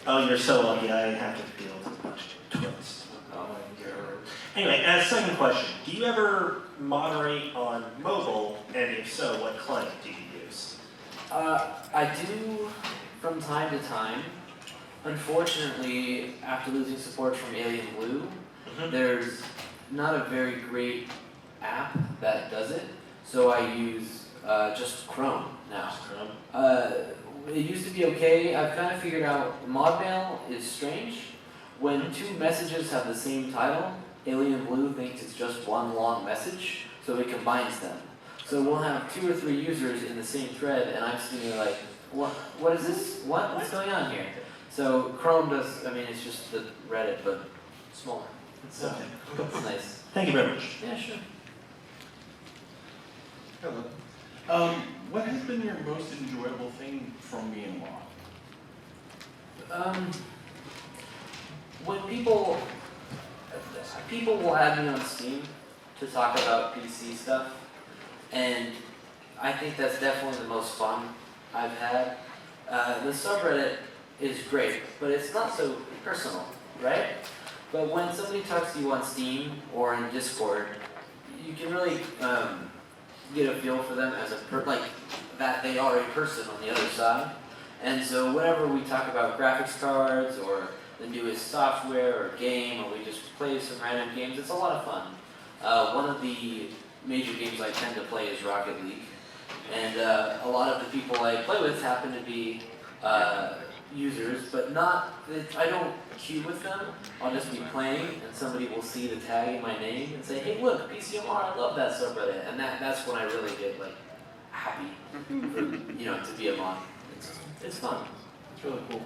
Oh, you're so lucky. I have to deal with a bunch of twins. Anyway, second question. Do you ever moderate on mobile? And if so, what client do you use? I do from time to time. Unfortunately, after losing support from Alien Blue, there's not a very great app that does it. So I use just Chrome now. It used to be okay. I've kind of figured out Modmail is strange. When two messages have the same title, Alien Blue thinks it's just one long message, so it combines them. So we'll have 2 or 3 users in the same thread, and I'm sitting there like, what is this? What's going on here? So Chrome does, I mean, it's just the Reddit, but smaller. So it's nice. Thank you very much. Yeah, sure. Hello. What has been your most enjoyable thing from being mod? When people will add me on Steam to talk about PC stuff, and I think that's definitely the most fun I've had. The subreddit is great, but it's not so personal, right? But when somebody talks to you on Steam or in Discord, you can really get a feel for them as like that they are a person on the other side. And so whenever we talk about graphics cards or the newest software or game, or we just play some random games, it's a lot of fun. One of the major games I tend to play is Rocket League. And a lot of the people I play with happen to be users, but I don't queue with them. I'll just be playing, and somebody will see the tag in my name and say, hey look, PCMR, I love that subreddit. And that's when I really get like happy for, to be a mod. It's fun. It's really cool.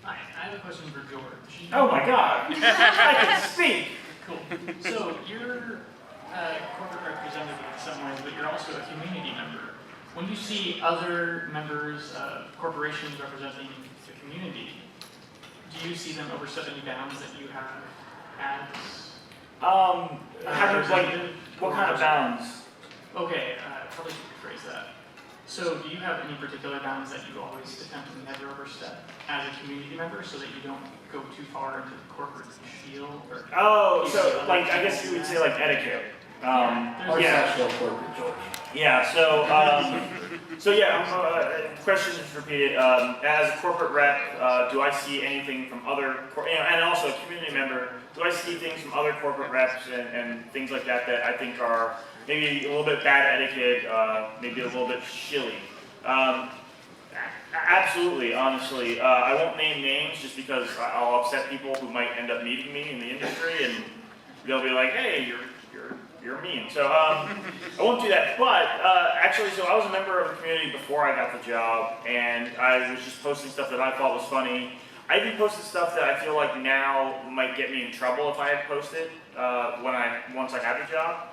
Hi, I have a question for George. Oh my God! I can speak! Cool. So you're a corporate representative in some ways, but you're also a community member. When you see other members of corporations representing the community, do you see them overstep any bounds that you have as like, what kind of bounds? Okay, probably should rephrase that. So do you have any particular bounds that you always attempt to never overstep as a community member so that you don't go too far into the corporate spiel? Or So like, I guess you would say like etiquette. Question is repeated. As a corporate rep, do I see anything from other, and also a community member, do I see things from other corporate reps and things like that that I think are maybe a little bit bad etiquette, maybe a little bit shilly? Absolutely, honestly. I won't name names just because I'll upset people who might end up meeting me in the industry, and they'll be like, hey, you're mean. So I won't do that. But actually, so I was a member of the community before I got the job, and I was just posting stuff that I thought was funny. I even posted stuff that I feel like now might get me in trouble if I had posted once I had the job.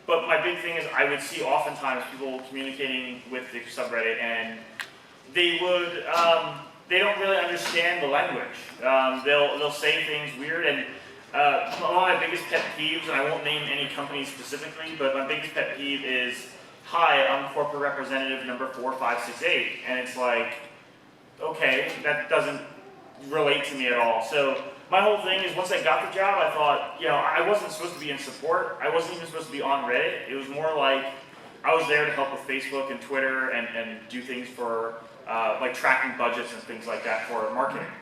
But my big thing is I would see oftentimes people communicating with the subreddit, and they don't really understand the language. They'll say things weird, and one of my biggest pet peeves, and I won't name any company specifically, but my biggest pet peeve is, hi, I'm corporate representative number 4568, and it's like, okay, that doesn't relate to me at all. So my whole thing is once I got the job, I thought, I wasn't supposed to be in support. I wasn't even supposed to be on Reddit. It was more like I was there to help with Facebook and Twitter and do things for like tracking budgets and things like that for marketing.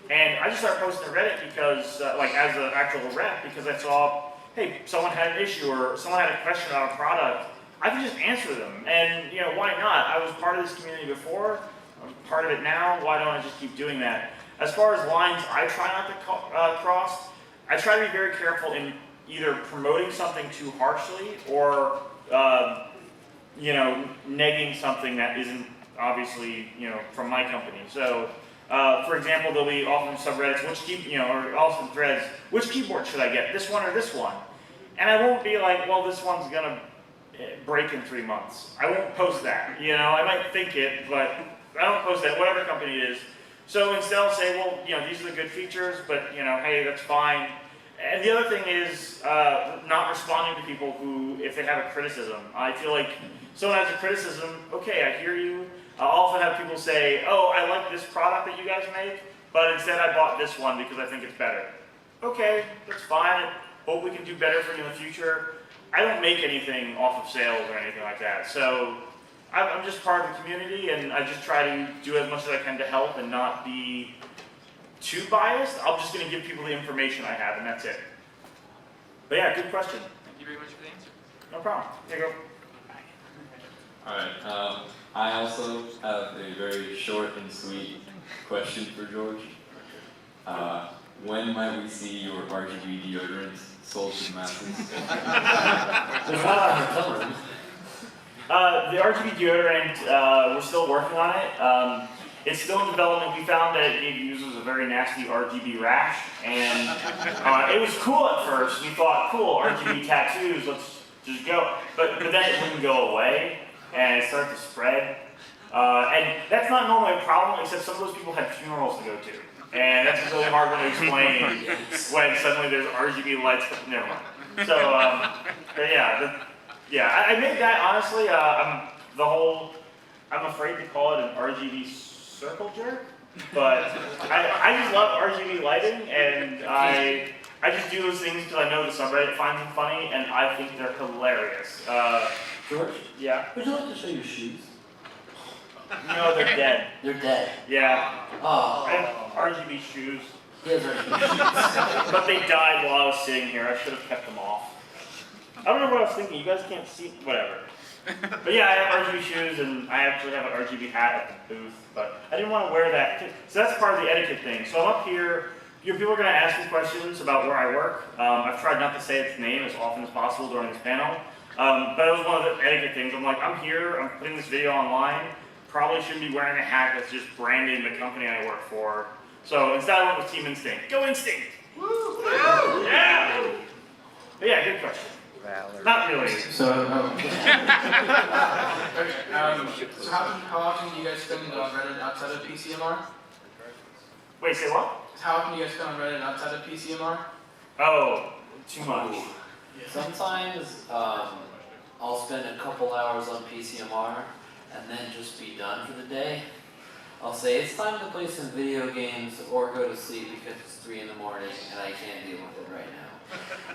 And I just started posting to Reddit because, as an actual rep, because I saw, hey, someone had an issue or someone had a question about a product. I could just answer them. And, why not? I was part of this community before. I'm part of it now. Why don't I just keep doing that? As far as lines I try not to cross, I try to be very careful in either promoting something too harshly or, negging something that isn't obviously, from my company. So For example, there'll be often subreddits, or often threads, which keyboard should I get, this one or this one? And I won't be like, well, this one's gonna break in 3 months. I won't post that, I might think it, but I don't post that, whatever company it is. So instead I'll say, well, these are the good features, but hey, that's fine. And the other thing is not responding to people who, if they have a criticism. I feel like someone has a criticism, okay, I hear you. I'll often have people say, oh, I like this product that you guys make, but instead I bought this one because I think it's better. Okay, that's fine. Hope we can do better for you in the future. I don't make anything off of sales or anything like that. So I'm just part of the community, and I just try to do as much as I can to help and not be too biased. I'm just going to give people the information I have, and that's it. But yeah, good question. Thank you very much for the answer. No problem. Here you go. Alright, I also have a very short and sweet question for George. When might we see your RGB deodorant sold to the masses? There's one on the cover. The RGB deodorant, we're still working on it. It's still in development. We found that it uses a very nasty RGB rash, and it was cool at first. We thought, cool, RGB tattoos, let's just go. But then it wouldn't go away, and it started to spread. And that's not normally a problem, except some of those people had funerals to go to. And that's a really hard one to explain when suddenly there's RGB lights. Never mind. So, but yeah, I made that honestly. I'm afraid to call it an RGB circle jerk, but I just love RGB lighting, and I just do those things because I know the subreddit finds them funny, and I think they're hilarious. George? Yeah. Would you like to show your shoes? No, they're dead. They're dead. Yeah. Oh. I have RGB shoes. He has RGB shoes. But they died while I was sitting here. I should have kept them off. I don't know what I was thinking. You guys can't see. Whatever. But yeah, I have RGB shoes, and I actually have an RGB hat at the booth. But I didn't want to wear that. So that's part of the etiquette thing. So I'm up here. People are going to ask me questions about where I work. I've tried not to say its name as often as possible during this panel. But it was one of the etiquette things. I'm like, I'm here. I'm putting this video online. Probably shouldn't be wearing a hat that's just branding the company I work for. So instead I went with Team Instinct. Go Instinct! Woo! Yeah! But yeah, good question. Not really. So how often do you guys spend on Reddit outside of PCMR? Wait, say what? How often do you guys spend on Reddit outside of PCMR? Oh, too much. Sometimes I'll spend a couple hours on PCMR and then just be done for the day. I'll say it's time to play some video games or go to sleep because it's 3 in the morning and I can't deal with it right now.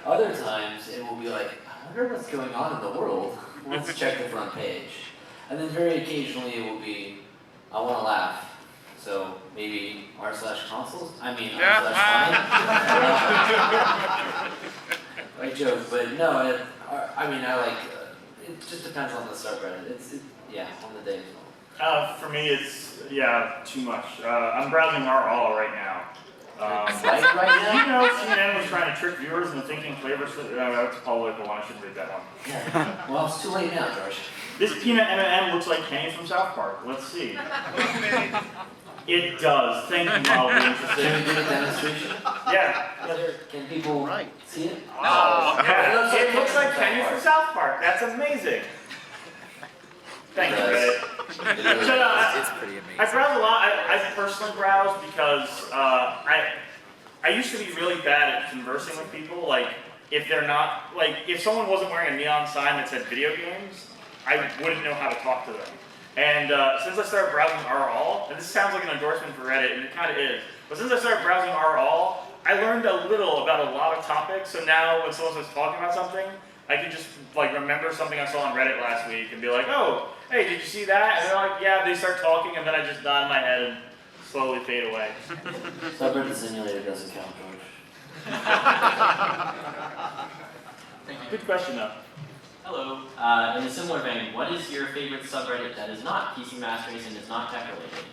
Other times it will be like, I wonder what's going on in the world. Let's check the front page. And then very occasionally it will be, I want to laugh. So maybe r/consoles? I mean r/fine. I joke, but no, I like, it just depends on the subreddit. Yeah, on the day as well. For me, it's, too much. I'm browsing all right now. Right now? CNN was trying to trick viewers into thinking flavors. That's a political one. I shouldn't read that one. Yeah. Well, it's too late now, George. This peanut M&M looks like Kenny from South Park. Let's see. It does. Thank you, Molly. Can we do a demonstration? Yeah. Can people see it? Oh, yeah. It looks like Kenny from South Park. That's amazing. Thank you, Reddit. It's pretty amazing. I browse a lot. I personally browse because I used to be really bad at conversing with people. Like, if they're not, like, if someone wasn't wearing a neon sign that said video games, I wouldn't know how to talk to them. And since I started browsing r/all, and this sounds like an endorsement for Reddit, and it kind of is, but since I started browsing r/all, I learned a little about a lot of topics. So now when someone starts talking about something, I can just like remember something I saw on Reddit last week and be like, oh, hey, did you see that? And they're like, yeah, they start talking, and then I just nod my head and slowly fade away. Subreddit simulator doesn't count, George. Good question, though. Hello. In a similar vein, what is your favorite subreddit that is not PC Master Race and is not tech related?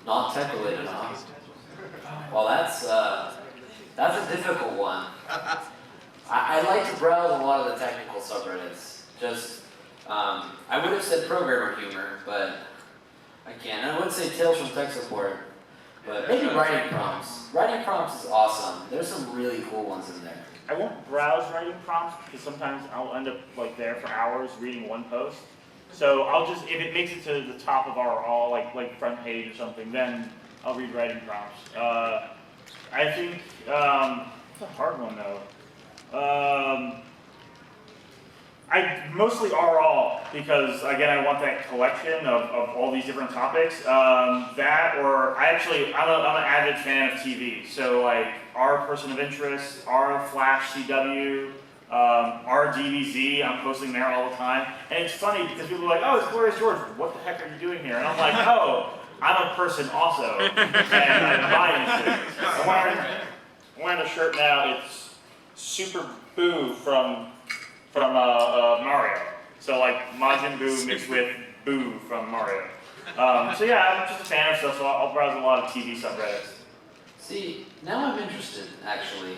Not tech related, huh? Well, that's a difficult one. I like to browse a lot of the technical subreddits. Just, I would have said programmer humor, but I can. I would say Tales from Tech Support, but maybe writing prompts. Writing prompts is awesome. There's some really cool ones in there. I won't browse writing prompts because sometimes I'll end up like there for hours reading one post. So I'll just, if it makes it to the top of our all, like front page or something, then I'll read writing prompts. I think, it's a hard one though. I mostly are all because again I want that collection of all these different topics. That or I'm an avid fan of TV. So like our Person of Interest, our Flash CW, our DBZ, I'm posting there all the time. And it's funny because people are like, oh, it's Glorious George. What the heck are you doing here? And I'm like, oh, I'm a person also, and I'm buying things. I'm wearing a shirt now. It's Super Boo from Mario. So like Majin Buu mixed with Boo from Mario. So yeah, I'm just a fan of stuff, so I'll browse a lot of TV subreddits. See, now I'm interested, actually.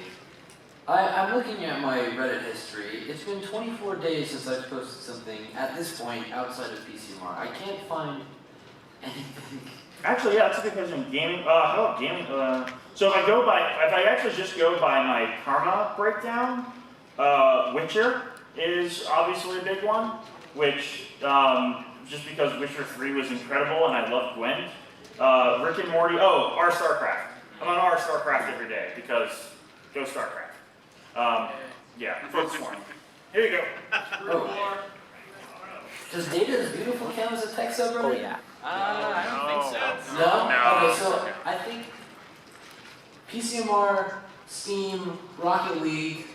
I'm looking at my Reddit history. It's been 24 days since I've posted something at this point outside of PCMR. I can't find anything. Actually, yeah, that's a good question. Gaming, how about gaming? So if I actually just go by my karma breakdown, Witcher is obviously a big one, which, just because Witcher 3 was incredible and I love Gwent. Rick and Morty, R StarCraft. I'm on R StarCraft every day because go StarCraft. Yeah, vote smart. Here you go. Oh. Does Data is Beautiful count as a tech subreddit? Oh yeah. I don't think so. No? Okay, so I think PCMR, Steam, Rocket League,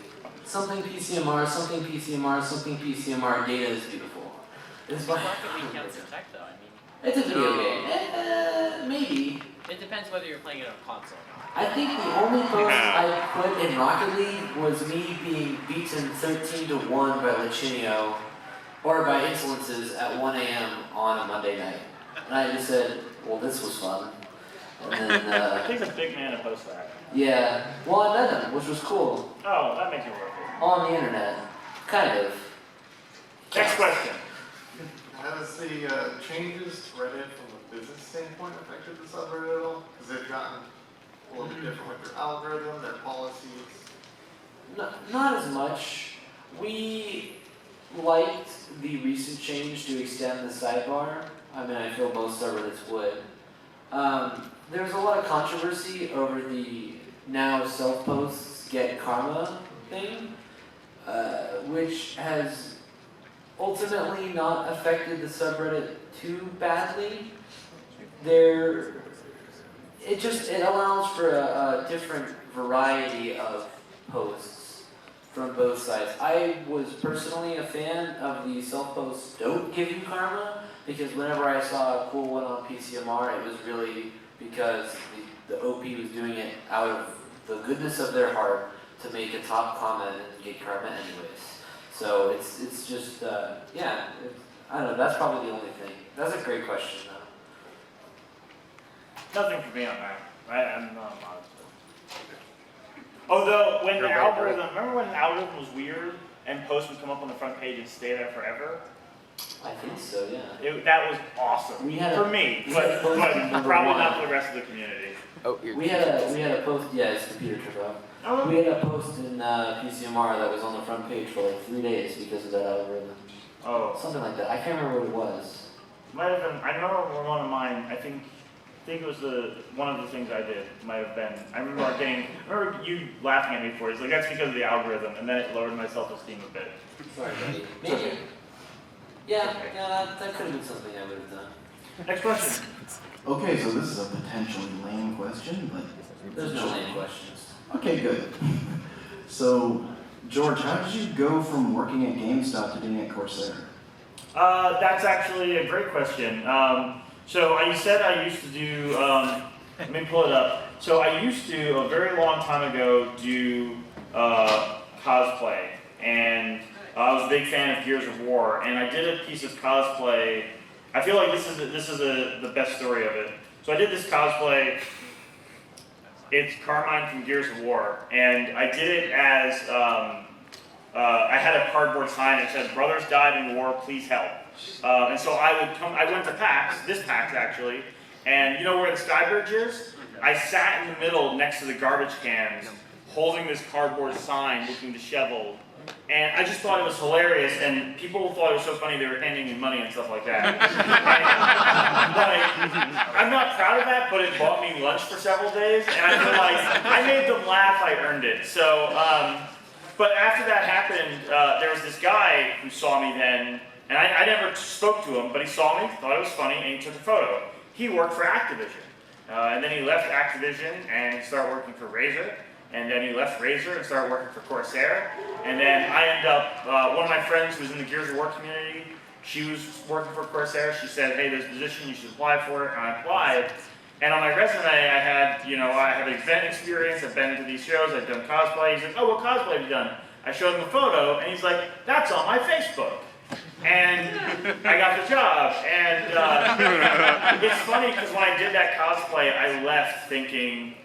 something PCMR, something PCMR, something PCMR, Data is Beautiful. It's Rocket League counts as tech though, I mean. It's a video game. Maybe. It depends whether you're playing it on console or not. I think the only post I put in Rocket League was me being beaten 13-1 by Lachinio, or by Insolences at 1 a.m. on a Monday night. And I just said, well, this was fun. And then, It takes a big man to post that. yeah. Well, I met him, which was cool. Oh, that makes it worth it. On the internet. Kind of. Next question. Has the changes to Reddit from a business standpoint affected the subreddit at all? Because they've gotten a little bit different with their algorithm, their policies. Not as much. We liked the recent change to extend the sidebar. I mean, I feel most subreddits would. There was a lot of controversy over the now self-posts get karma thing, which has ultimately not affected the subreddit too badly. It allows for a different variety of posts from both sides. I was personally a fan of the self-posts don't give you karma, because whenever I saw a cool one on PCMR, it was really because the OP was doing it out of the goodness of their heart to make a top comment and get karma anyways. So it's just, yeah, I don't know, that's probably the only thing. That's a great question though. Nothing for me on that. I'm not modest. Although, when the algorithm, remember when the algorithm was weird and posts would come up on the front page and stay there forever? I think so, yeah. That was awesome. For me, but probably not for the rest of the community. Oh, we had a post, yeah, it's computer trip out. We had a post in PCMR that was on the front page for like 3 days because of that algorithm. Oh. Something like that. I can't remember what it was. Might have been, I remember one of mine, I think it was one of the things I did, might have been. I remember you laughing at me for it. It's like, that's because of the algorithm, and then it lowered my self-esteem a bit. Sorry, buddy. Maybe. Yeah, that could have been something I would have done. Next question. Okay, so this is a potentially lame question, but... There's no lame questions. Okay, good. So, George, how did you go from working at GameStop to being at Corsair? That's actually a great question. So I said I used to do, let me pull it up. So I used to, a very long time ago, do cosplay. And I was a big fan of Gears of War. And I did a piece of cosplay. I feel like this is the best story of it. So I did this cosplay. It's Carmine from Gears of War. And I did it as, I had a cardboard sign that said, "Brothers died in war, please help." And so I went to PAX, this PAX actually, and you know where the Skybridge is? I sat in the middle next to the garbage cans, holding this cardboard sign, looking disheveled. And I just thought it was hilarious, and people thought it was so funny they were handing me money and stuff like that. I'm not proud of that, but it bought me lunch for several days, and I feel like I made them laugh, I earned it. So, but after that happened, there was this guy who saw me then, and I never spoke to him, but he saw me, thought it was funny, and he took a photo. He worked for Activision, and then he left Activision, and he started working for Razer. And then he left Razer and started working for Corsair. And then I ended up, one of my friends who was in the Gears of War community, she was working for Corsair. She said, hey, there's a position, you should apply for it. And I applied. And on my resume, I had, I have event experience. I've been to these shows. I've done cosplay. He's like, oh, what cosplay have you done? I showed him a photo, and he's like, that's on my Facebook. And I got the job. And it's funny because when I did that cosplay, I left thinking,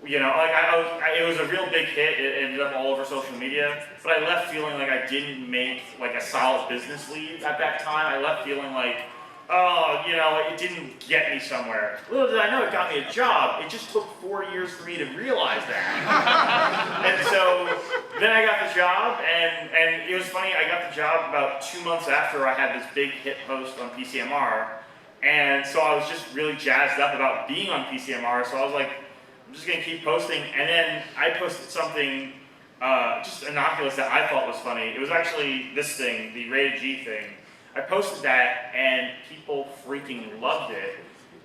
it was a real big hit. It ended up all over social media. But I left feeling like I didn't make like a solid business lead at that time. I left feeling like, it didn't get me somewhere. Little did I know it got me a job. It just took 4 years for me to realize that. And so then I got the job, and it was funny. I got the job about 2 months after I had this big hit post on PCMR. And so I was just really jazzed up about being on PCMR. So I was like, I'm just going to keep posting, and then I posted something just innocuous that I thought was funny. It was actually this thing, the Rated G thing. I posted that, and people freaking loved it.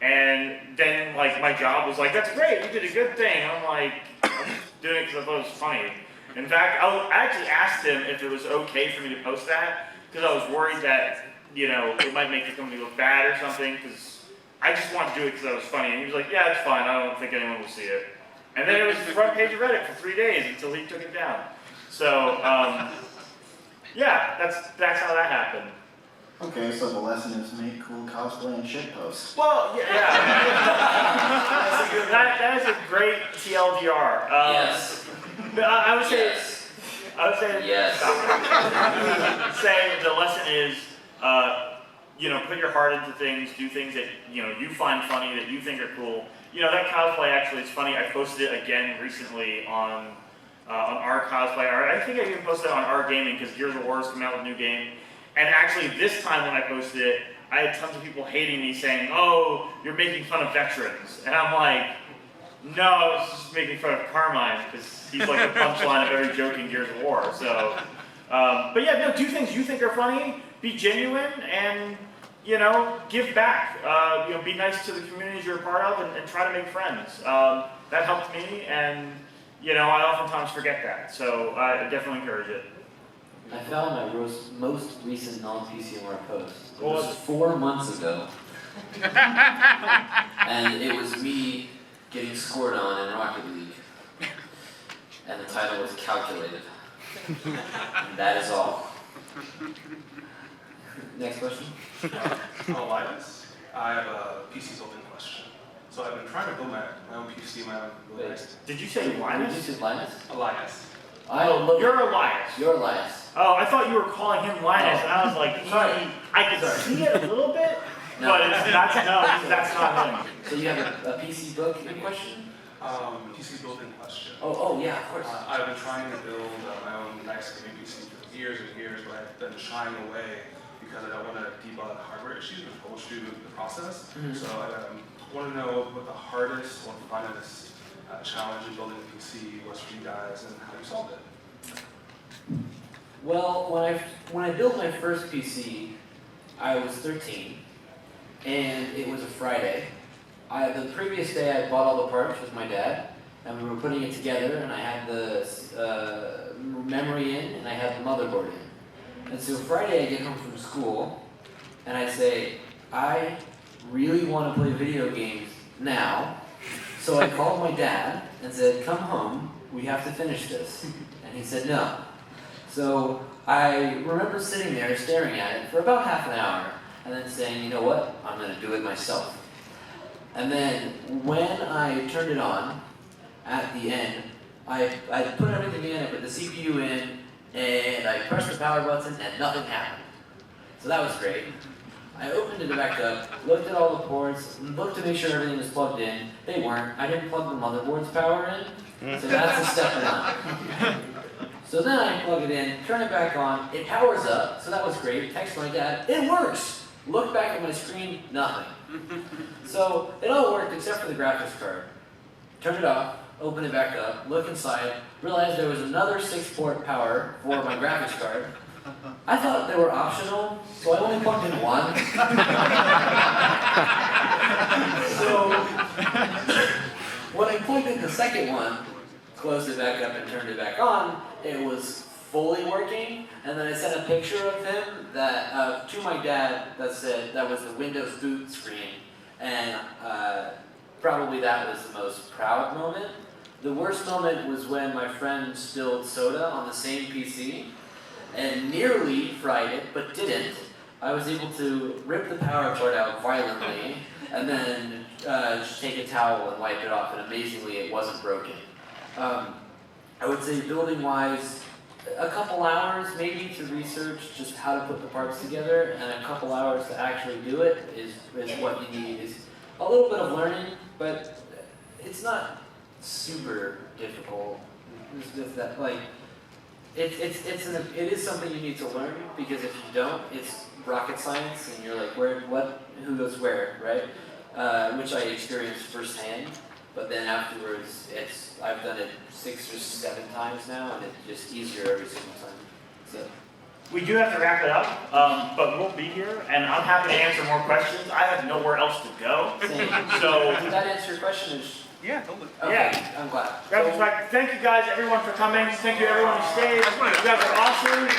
And then, my job was like, that's great, you did a good thing. I'm like, I'm just doing it because I thought it was funny. In fact, I actually asked him if it was okay for me to post that, because I was worried that, it might make the company look bad or something, because I just wanted to do it because I was funny. And he was like, yeah, it's fine. I don't think anyone will see it. And then it was the front page of Reddit for 3 days until he took it down. So, yeah, that's how that happened. Okay, so the lesson is make cool cosplay and shit posts. Well, yeah. That is a great TLDR. Yes. I would say, Yes. Yes. Say the lesson is, put your heart into things, do things that, you find funny, that you think are cool. That cosplay actually is funny. I posted it again recently on our cosplay. I think I even posted it on our gaming because Gears of War is coming out with a new game. And actually this time when I posted it, I had tons of people hating me saying, oh, you're making fun of veterans. And I'm like, no, I was just making fun of Carmine because he's like the punchline of every joke in Gears of War. So, but yeah, no, do things you think are funny, be genuine, and give back. Be nice to the communities you're a part of, and try to make friends. That helped me, and I oftentimes forget that. So I definitely encourage it. I found my most recent non-PCMR post. It was 4 months ago. And it was me getting scored on in Rocket League. And the title was Calculated. And that is all. Next question. Linus, I have a PC building question. So I've been trying to build my own PC, my own really nice. Did you say Linus? Did you say Linus? Elias. You're Elias. You're Elias. Oh, I thought you were calling him Linus, and I was like, I could see it a little bit, but that's not him. So you have a PC book in question? PC building question. Oh, yeah, of course. I've been trying to build my own nice gaming PC for years and years, but I've been shying away because I don't want to debug hardware issues and troubleshoot the process. Mm-hmm. So I want to know what the hardest or funnest challenge in building a PC was for you guys and how you solved it. Well, when I built my first PC, I was 13, and it was a Friday. The previous day I bought all the parts with my dad, and we were putting it together, and I had the memory in, and I had the motherboard in. And so Friday I get home from school, and I say, I really want to play video games now. So I called my dad and said, come home, we have to finish this. And he said no. So I remember sitting there staring at it for about half an hour, and then saying, you know what, I'm going to do it myself. And then when I turned it on, at the end, I put everything in, I put the CPU in, and I pressed the power button, and nothing happened. So that was great. I opened it back up, looked at all the ports, looked to make sure everything was plugged in. They weren't. I didn't plug the motherboard's power in, so that's a step one. So then I plug it in, turn it back on, it powers up, so that was great. Text my dad, it works! Look back at my screen, nothing. So it all worked except for the graphics card. Turn it off, open it back up, look inside, realized there was another 6-port power for my graphics card. I thought they were optional, so I only plugged in one. So when I plugged in the second one, closed it back up and turned it back on, it was fully working, and then I sent a picture of him that to my dad that said that was the Windows boot screen, and probably that was the most proud moment. The worst moment was when my friend spilled soda on the same PC and nearly fried it, but didn't. I was able to rip the power cord out violently and then just take a towel and wipe it off, and amazingly it wasn't broken. I would say building-wise, a couple hours maybe to research just how to put the parts together, and a couple hours to actually do it is what you need. Is a little bit of learning, but it's not super difficult. It's just that, like, it is something you need to learn, because if you don't, it's rocket science, and you're like, who goes where, right? Which I experienced firsthand. But then afterwards, I've done it 6 or 7 times now, and it's just easier every single time. So. We do have to wrap it up, but we'll be here, and I'm happy to answer more questions. I have nowhere else to go. Same. So. Did that answer your question? Yeah, totally. Okay, Yeah. I'm glad. Thank you guys, everyone, for coming. Thank you, everyone who stayed. You guys are awesome.